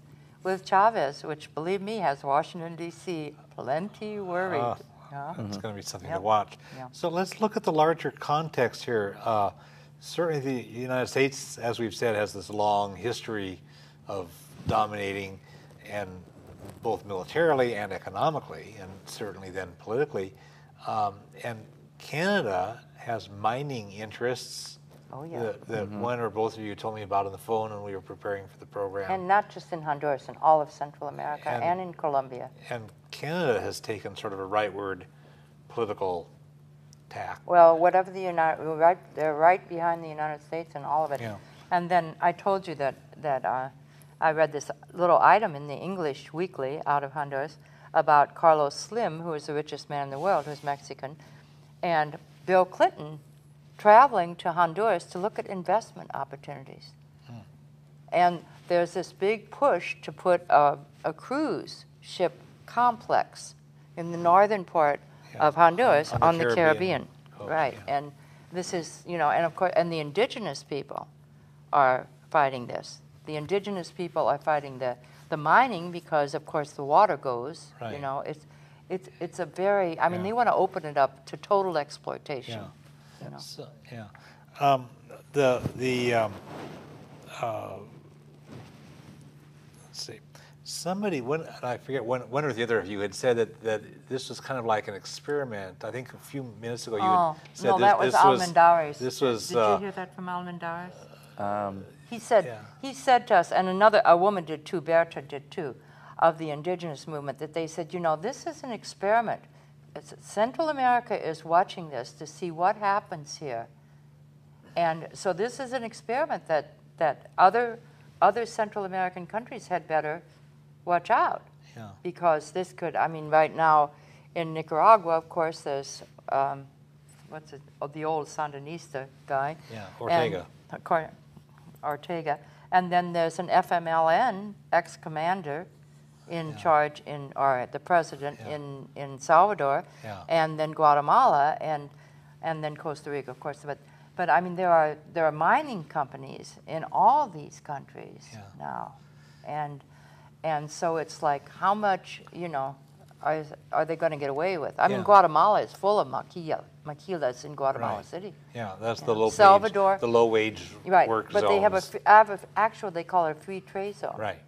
B: Chavez, which, believe me, has Washington, D.C. plenty worried.
A: It's going to be something to watch. Yeah. So let's look at the larger context here. Certainly the United States, as we've said, has this long history of dominating, and both militarily and economically, and certainly then politically. And Canada has mining interests.
B: Oh, yeah.
A: That one or both of you told me about on the phone when we were preparing for the program.
B: And not just in Honduras, in all of Central America and in Colombia.
A: And Canada has taken sort of a rightward political tack.
B: Well, whatever they're right behind the United States and all of it.
A: Yeah.
B: And then I told you that I read this little item in the English Weekly out of Honduras about Carlos Slim, who is the richest man in the world, who's Mexican, and Bill Clinton traveling to Honduras to look at investment opportunities. And there's this big push to put a cruise ship complex in the northern part of Honduras on the Caribbean.
A: Coast,
B: right. And this is, you know, and of course, and the indigenous people are fighting this. The indigenous people are fighting the mining because, of course, the water goes.
A: Right.
B: You know, it's a very, I mean, they want to open it up to total exploitation.
A: Yeah.
B: You know?
A: So, yeah. Let's see. Somebody, I forget, one or the other of you had said that this was kind of like an experiment. I think a few minutes ago you had said
B: no, that was Almendares.
A: This was.
B: Did you hear that from Almendares? He said to us, and a woman did too, Berta did too, of the indigenous movement, that they said, you know, this is an experiment. Central America is watching this to see what happens here. And so this is an experiment that other Central American countries had better watch out. Yeah. Because this could, I mean, right now in Nicaragua, of course, there's, the old Sandinista guy. Yeah,
A: Ortega.
B: Ortega. And then there's an FMLN ex-commander in charge or the president in Salvador, and then Guatemala, and then Costa Rica, of course. But I mean, there are mining companies in all these countries now, and so it's like, how much, you know, are they going to get away with? I mean, Guatemala is full of maquilas in Guatemala City.
A: Yeah, that's the low
B: Salvador,
A: the low wage work
B: but
A: zones.
B: they have actual, they call it a free trade zone.
A: Right.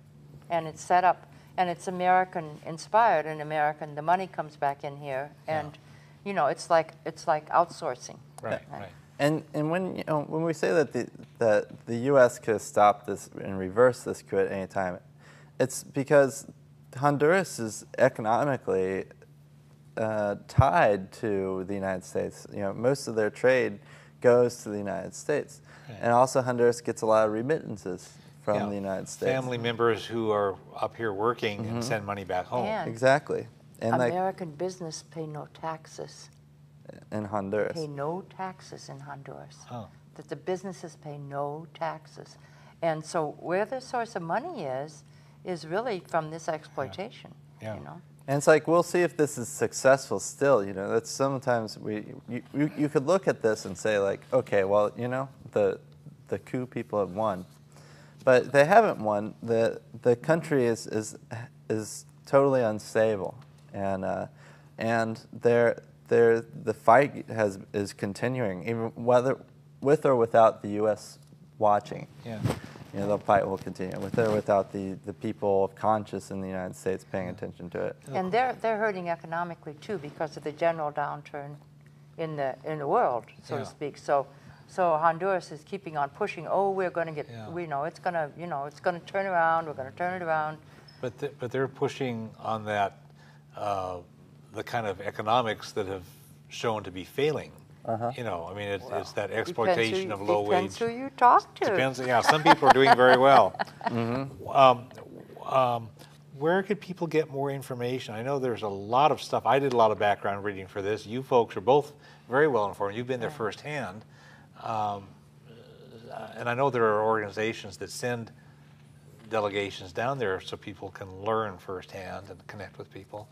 B: And it's set up, and it's American inspired and American. The money comes back in here, and you know, it's like outsourcing.
A: Right. Right.
C: And when when we say that the U.S. could stop this and reverse this coup at any time, it's because Honduras is economically tied to the United States. You know, most of their trade goes to the United States, and also Honduras gets a lot of remittances from the United States.
A: Family members who are up here working and send money back home.
B: And
C: exactly. And
B: American business pay no taxes.
C: In Honduras.
B: Pay no taxes in Honduras.
A: Oh.
B: That the businesses pay no taxes. And so where the source of money is really from this exploitation.
A: Yeah.
B: You know?
C: And it's like, we'll see if this is successful still. You know, that's sometimes you could look at this and say, like, okay, well, you know, the coup people have won. But they haven't won. The country is totally unstable, and the fight is continuing, even whether with or without the U.S. watching.
A: Yeah.
C: you know, the fight will continue with or without the people of conscience in the United States paying attention to it.
B: And they're hurting economically too because of the general downturn in the world, so to speak. So Honduras is keeping on pushing. Oh, we're going to get. We know it's going to. You know, it's going to turn around. We're going to turn it around.
A: But they're pushing on that the kind of economics that have shown to be failing. You know, I mean, it's that exploitation of low wage.
B: Depends who you talk to.
A: Depends. Yeah, some people are doing very well. Where could people get more information? I know there's a lot of stuff. I did a lot of background reading for this. You folks are both very well informed. You've been there firsthand. And I know there are organizations that send delegations down there so people can learn firsthand and connect with people.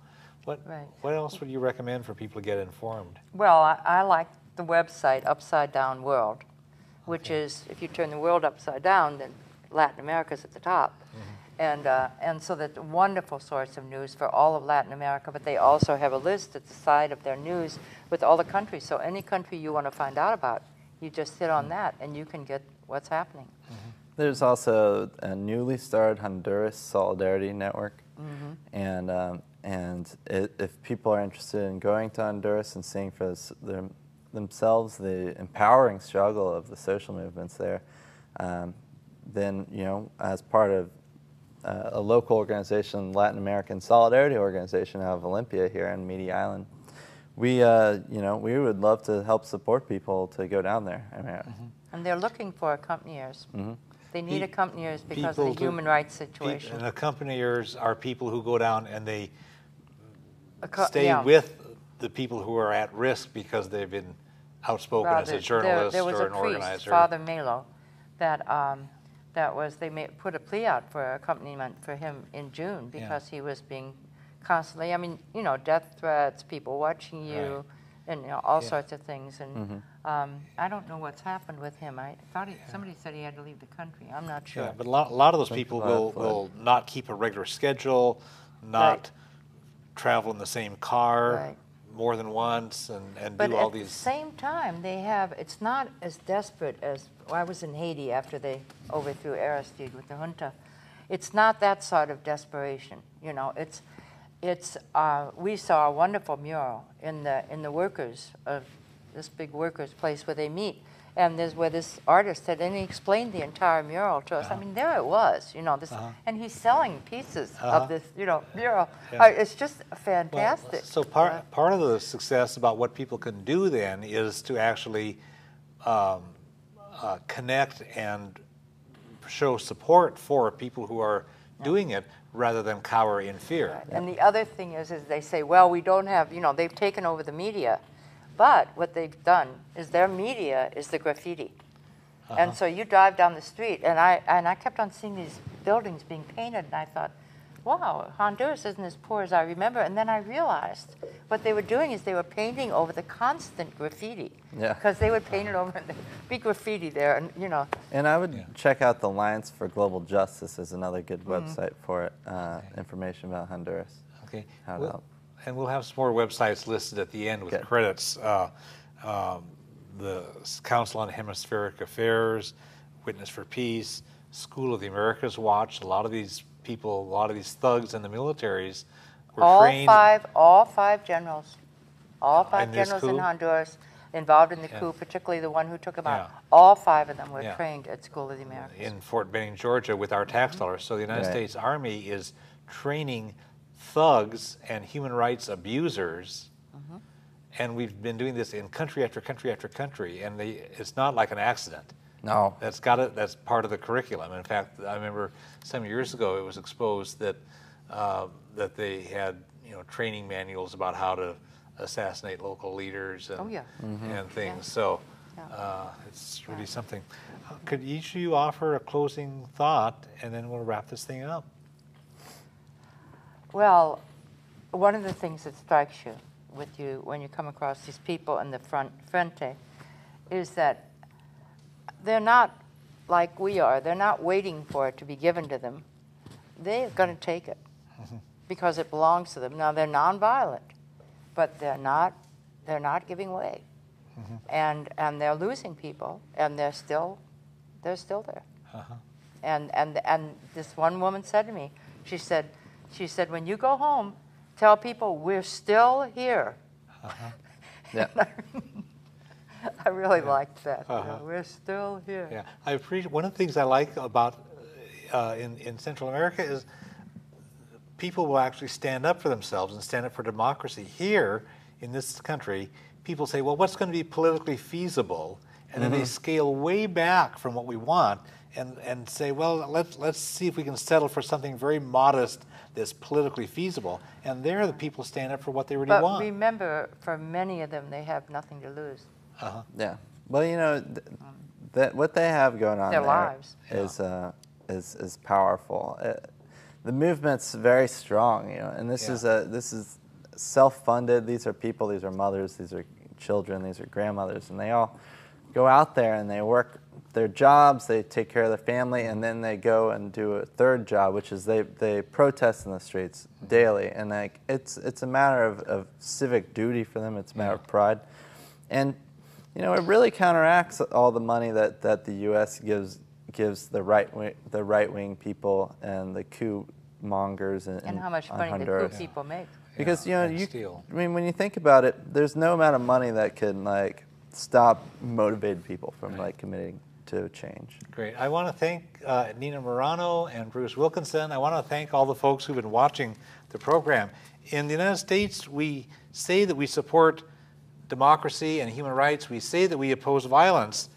A: What else would you recommend for people to get informed?
B: Well, I like the website Upside Down World, which is, if you turn the world upside down, then Latin America's at the top. And so that's a wonderful source of news for all of Latin America, but they also have a list at the side of their news with all the countries. So any country you want to find out about, you just hit on that and you can get what's happening.
C: There's also a newly started Honduras Solidarity Network, and if people are interested in going to Honduras and seeing for themselves the empowering struggle of the social movements there, then, you know, as part of a local organization, Latin American Solidarity Organization out of Olympia here on Meaty Island, we, you know, we would love to help support people to go down there. I mean,
B: and they're looking for accompaniers. They need accompaniers because of the human rights situation.
A: And accompaniers are people who go down and they stay with the people who are at risk because they've been outspoken as a journalist
B: there was
A: or
B: a
A: an
B: priest,
A: organizer.
B: Father Melo, they put a plea out for accompaniment for him in June because he was being constantly, I mean, you know, death threats, people watching you, and you know, all sorts of things. And I don't know what's happened with him. I thought somebody said he had to leave the country. I'm not sure.
A: Yeah, but a lot of those people will not keep a regular schedule, not travel in the same car more than once, and do all these. But at the
B: same time, they have. It's not as desperate as I was in Haiti after they overthrew Aristide with the junta. It's not that sort of desperation. You know, we saw a wonderful mural in the workers of this big workers place where they meet, and there's where this artist had, and he explained the entire mural to us. I mean, there it was, you know, this, and he's selling pieces of this, you know, mural. It's just fantastic.
A: Well, so part of the success about what people can do then is to actually connect and show support for people who are doing it, rather than cower in fear.
B: And the other thing is they say, well, we don't have, you know, they've taken over the media, but what they've done is their media is the graffiti. And so you drive down the street, and I kept on seeing these buildings being painted, and I thought, wow, Honduras isn't as poor as I remember. And then I realized what they were doing is they were painting over the constant graffiti. Because they would paint it over, and there'd be graffiti there, and you know.
C: And I would check out the Alliance for Global Justice is another good website for it. Information about Honduras.
A: Okay. And we'll have some more websites listed at the end with credits. The Council on Hemispheric Affairs, Witness for Peace, School of the Americas Watch. A lot of these people, a lot of these thugs in the militaries were trained.
B: All five generals in Honduras involved in the coup, particularly the one who took him out. All five of them were trained at School of the Americas.
A: In Fort Benning, Georgia, with our tax dollars. So the United States Army is training thugs and human rights abusers, and we've been doing this in country after country after country, and it's not like an accident.
C: No.
A: That's part of the curriculum. In fact, I remember some years ago it was exposed that that they had, you know, training manuals about how to assassinate local leaders and and things. So it's really something. Could each of you offer a closing thought, and then we'll wrap this thing up?
B: Well, one of the things that strikes you when you come across these people in the frente is that they're not like we are. They're not waiting for it to be given to them. They're going to take it because it belongs to them. Now, they're nonviolent, but they're not giving way. And they're losing people, and they're still there. And this one woman said to me, she said, when you go home, tell people we're still here.
C: Yeah.
B: I really liked that. You know, we're still here.
A: Yeah, I appreciate. One of the things I like about in Central America is people will actually stand up for themselves and stand up for democracy. Here in this country, people say, well, what's going to be politically feasible? And then they scale way back from what we want and say, well, let's see if we can settle for something very modest that's politically feasible. And there the people stand up for what they really want.
B: But remember, for many of them, they have nothing to lose.
C: Yeah. Well, you know, what they have going on
B: Their
C: there
B: lives.
C: is powerful. The movement's very strong, you know, and this is self-funded. These are people, these are mothers, these are children, these are grandmothers, and they all go out there and they work their jobs, they take care of their family, and then they go and do a third job, which is they protest in the streets daily. And like it's a matter of civic duty for them. It's a matter of pride, and you know, it really counteracts all the money that the U.S. gives the right wing people and the coup mongers in
B: And how much money
C: Honduras.
B: the coup people make.
C: Because you know, I mean, when you think about it, there's no amount of money that can like stop motivated people from like committing to change.
A: Great. I want to thank Nina Morano and Bruce Wilkinson. I want to thank all the folks who've been watching the program. In the United States, we say that we support democracy and human rights. We say that we oppose violence,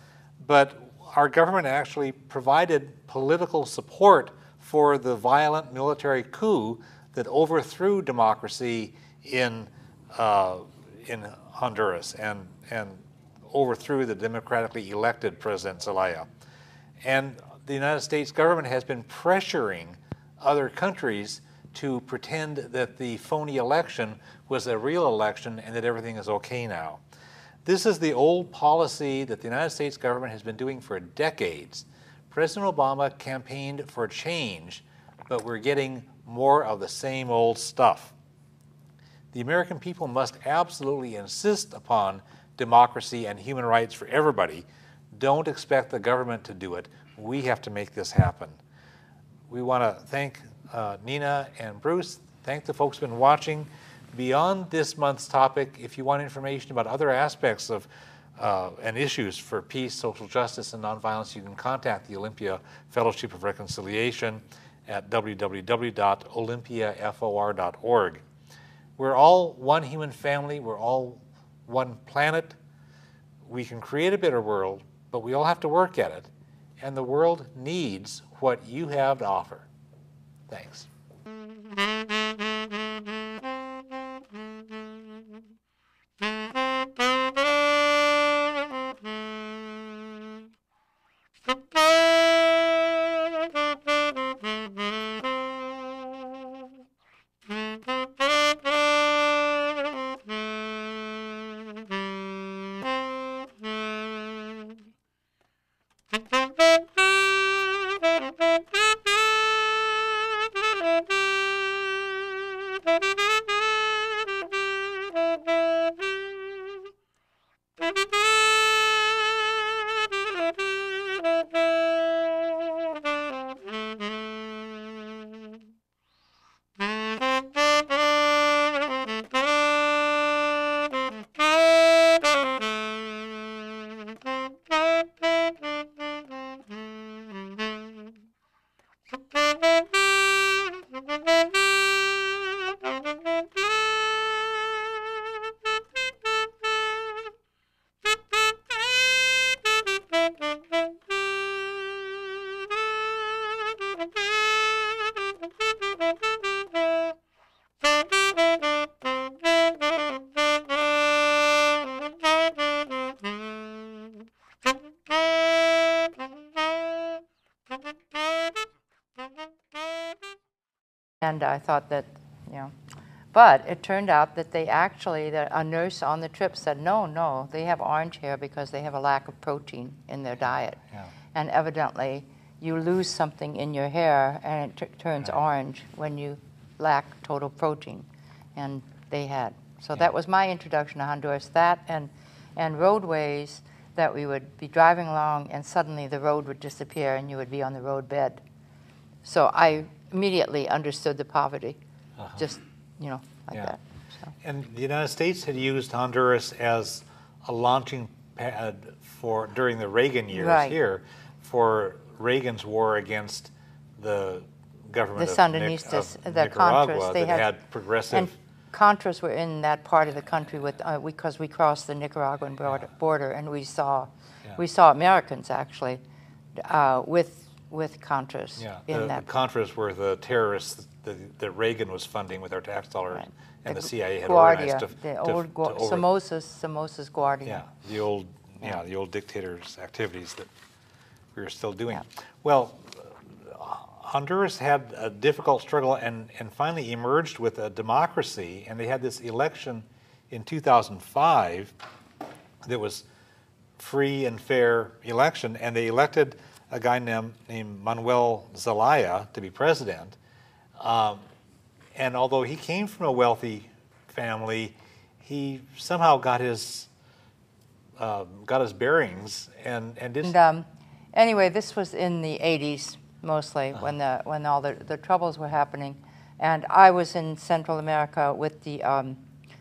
A: but our government actually provided political support for the violent military coup that overthrew democracy in Honduras and overthrew the democratically elected President Zelaya. And the United States government has been pressuring other countries to pretend that the phony election was a real election and that everything is okay now. This is the old policy that the United States government has been doing for decades. President Obama campaigned for change, but we're getting more of the same old stuff. The American people must absolutely insist upon democracy and human rights for everybody. Don't expect the government to do it. We have to make this happen. We want to thank Nina and Bruce. Thank the folks who've been watching. Beyond this month's topic, if you want information about other aspects of and issues for peace, social justice, and nonviolence, you can contact the Olympia Fellowship of Reconciliation at www.olympiafor.org. We're all one human family. We're all one planet. We can create a better world, but we all have to work at it. And the world needs what you have to offer. Thanks.
B: And I thought that, you know, but it turned out that they actually, a nurse on the trip said, no, they have orange hair because they have a lack of protein in their diet.
A: Yeah.
B: And evidently, you lose something in your hair and it turns orange when you lack total protein. And they had. So that was my introduction to Honduras. That and roadways that we would be driving along and suddenly the road would disappear and you would be on the roadbed. So I immediately understood the poverty, just, you know, like that. So.
A: And the United States had used Honduras as a launching pad for, during the Reagan years here, for Reagan's war against the government
B: the Sandinistas,
A: of
B: the
A: Nicaragua
B: Contras, they
A: had progressive...
B: And Contras were in that part of the country with, because we crossed the Nicaraguan border and we saw Americans actually with Contras in that.
A: The Contras were the terrorists that Reagan was funding with our tax dollars, and the CIA had organized to
B: Somoza's Guardia.
A: Yeah, the old dictator's activities that we were still doing. Yeah. Well, Honduras had a difficult struggle and finally emerged with a democracy, and they had this election in 2005 that was free and fair election, and they elected a guy named Manuel Zelaya to be president. And although he came from a wealthy family, he somehow got his bearings and didn't.
B: And, anyway, this was in the 80s mostly when all the troubles were happening, and I was in Central America with the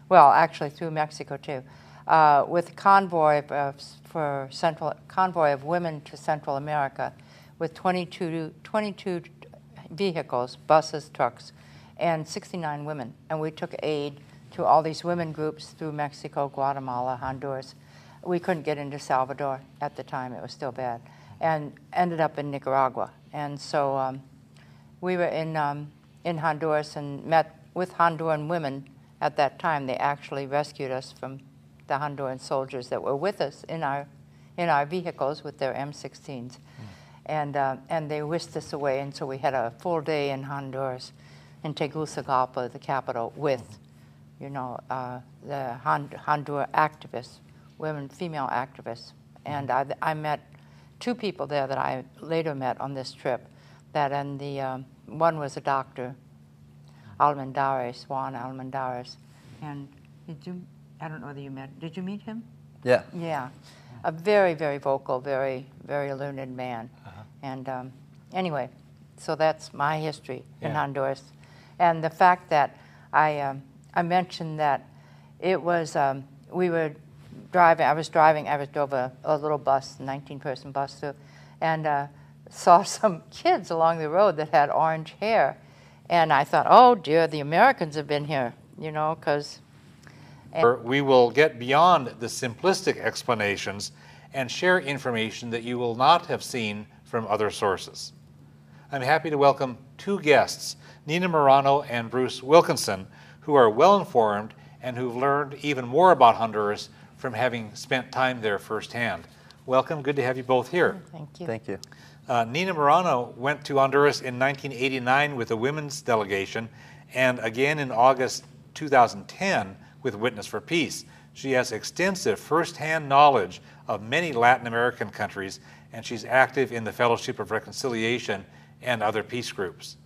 B: well, actually through Mexico too, with a convoy convoy of women to Central America, with 22 vehicles, buses, trucks, and 69 women. And we took aid to all these women groups through Mexico, Guatemala, Honduras. We couldn't get into Salvador at the time, it was still bad, and ended up in Nicaragua. And so we were in Honduras and met with Honduran women at that time. They actually rescued us from the Honduran soldiers that were with us in our vehicles with their M16s. And they whisked us away, and so we had a full day in Honduras, in Tegucigalpa, the capital, with, you know, the Honduran activists, female activists. And I met two people there that I later met on this trip. One was a doctor, Almendares, Juan Almendares. And I don't know whether you did you meet him?
C: Yeah.
B: Yeah. A very, very vocal, very, very learned man. And anyway, so that's my history in Honduras. And the fact that I mentioned that it was, we were driving, I drove a little bus, a 19-person bus through, and saw some kids along the road that had orange hair. And I thought, oh dear, the Americans have been here, you know, because...
A: We will get beyond the simplistic explanations and share information that you will not have seen from other sources. I'm happy to welcome two guests, Nina Morano and Bruce Wilkinson, who are well-informed and who've learned even more about Honduras from having spent time there firsthand. Welcome, good to have you both here.
B: Thank you.
C: Thank you.
A: Nina Morano went to Honduras in 1989 with a women's delegation, and again in August 2010 with Witness for Peace. She has extensive first-hand knowledge of many Latin American countries, and she's active in the Fellowship of Reconciliation and other peace groups.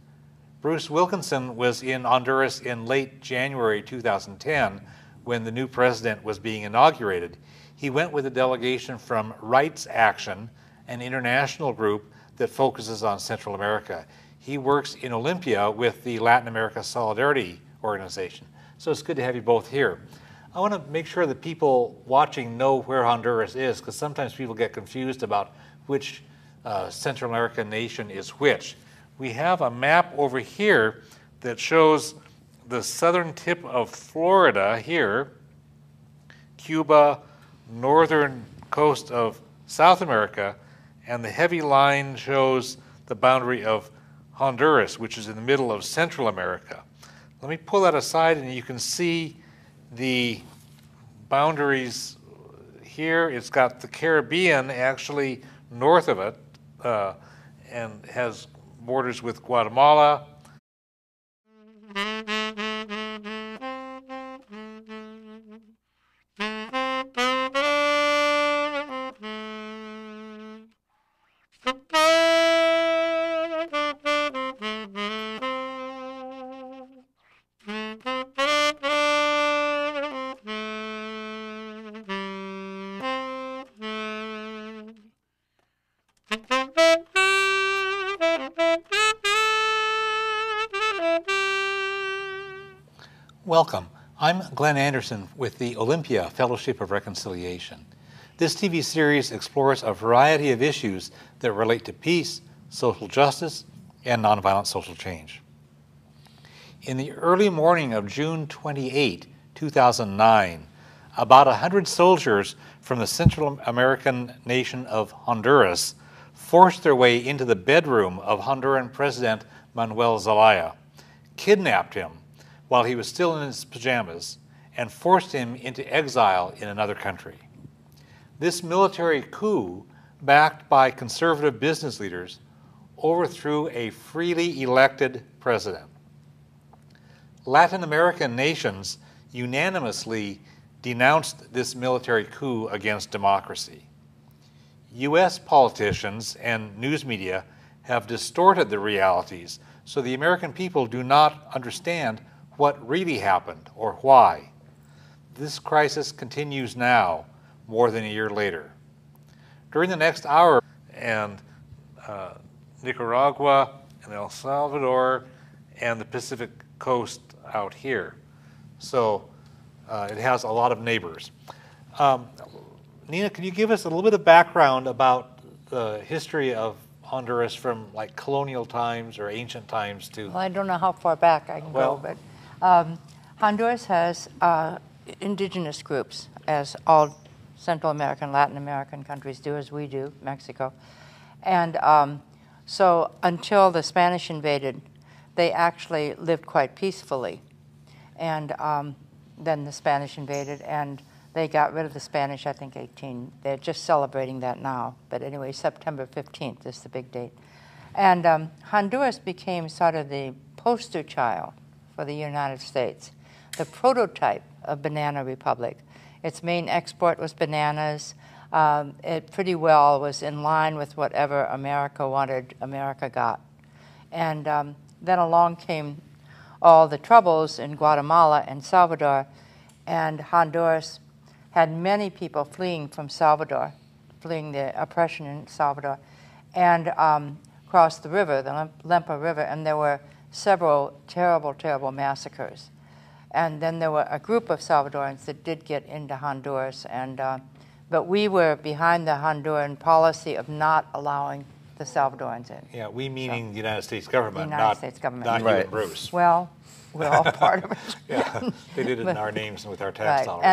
A: Bruce Wilkinson was in Honduras in late January 2010 when the new president was being inaugurated. He went with a delegation from Rights Action, an international group that focuses on Central America. He works in Olympia with the Latin America Solidarity Organization. So it's good to have you both here. I want to make sure that people watching know where Honduras is, because sometimes people get confused about which Central American nation is which. We have a map over here that shows the southern tip of Florida here, Cuba, northern coast of South America, and the heavy line shows the boundary of Honduras, which is in the middle of Central America. Let me pull that aside and you can see the boundaries here. It's got the Caribbean actually north of it and has borders with Guatemala. Welcome. I'm Glenn Anderson with the Olympia Fellowship of Reconciliation. This TV series explores a variety of issues that relate to peace, social justice, and nonviolent social change. In the early morning of June 28, 2009, about 100 soldiers from the Central American nation of Honduras forced their way into the bedroom of Honduran President Manuel Zelaya, kidnapped him while he was still in his pajamas, and forced him into exile in another country. This military coup, backed by conservative business leaders, overthrew a freely elected president. Latin American nations unanimously denounced this military coup against democracy. U.S. politicians and news media have distorted the realities, so the American people do not understand what really happened or why. This crisis continues now, more than a year later. During the next hour, and Nicaragua and El Salvador and the Pacific coast out here. So it has a lot of neighbors. Nina, can you give us a little bit of background about the history of Honduras from like colonial times or ancient times to...
B: Well, I don't know how far back I can go, but Honduras has indigenous groups, as all Central American, Latin American countries do, as we do, Mexico. And so until the Spanish invaded, they actually lived quite peacefully. And then the Spanish invaded, and they got rid of the Spanish, I think, they're just celebrating that now. But anyway, September 15th is the big date. And Honduras became sort of the poster child for the United States, the prototype of banana republic. Its main export was bananas. It pretty well was in line with whatever America wanted, America got. And then along came all the troubles in Guatemala and Salvador, and Honduras had many people fleeing from Salvador, fleeing the oppression in Salvador, and crossed the river, the Lempa River, and there were several terrible, terrible massacres. And then there were a group of Salvadorans that did get into Honduras, and but we were behind the Honduran policy of not allowing the Salvadorans in.
A: Yeah, we meaning the United States government,
B: the United States government.
A: Not
C: right.
A: you and Bruce.
B: Well, we're all part of it.
A: Yeah, they did it in our names and with our tax dollars.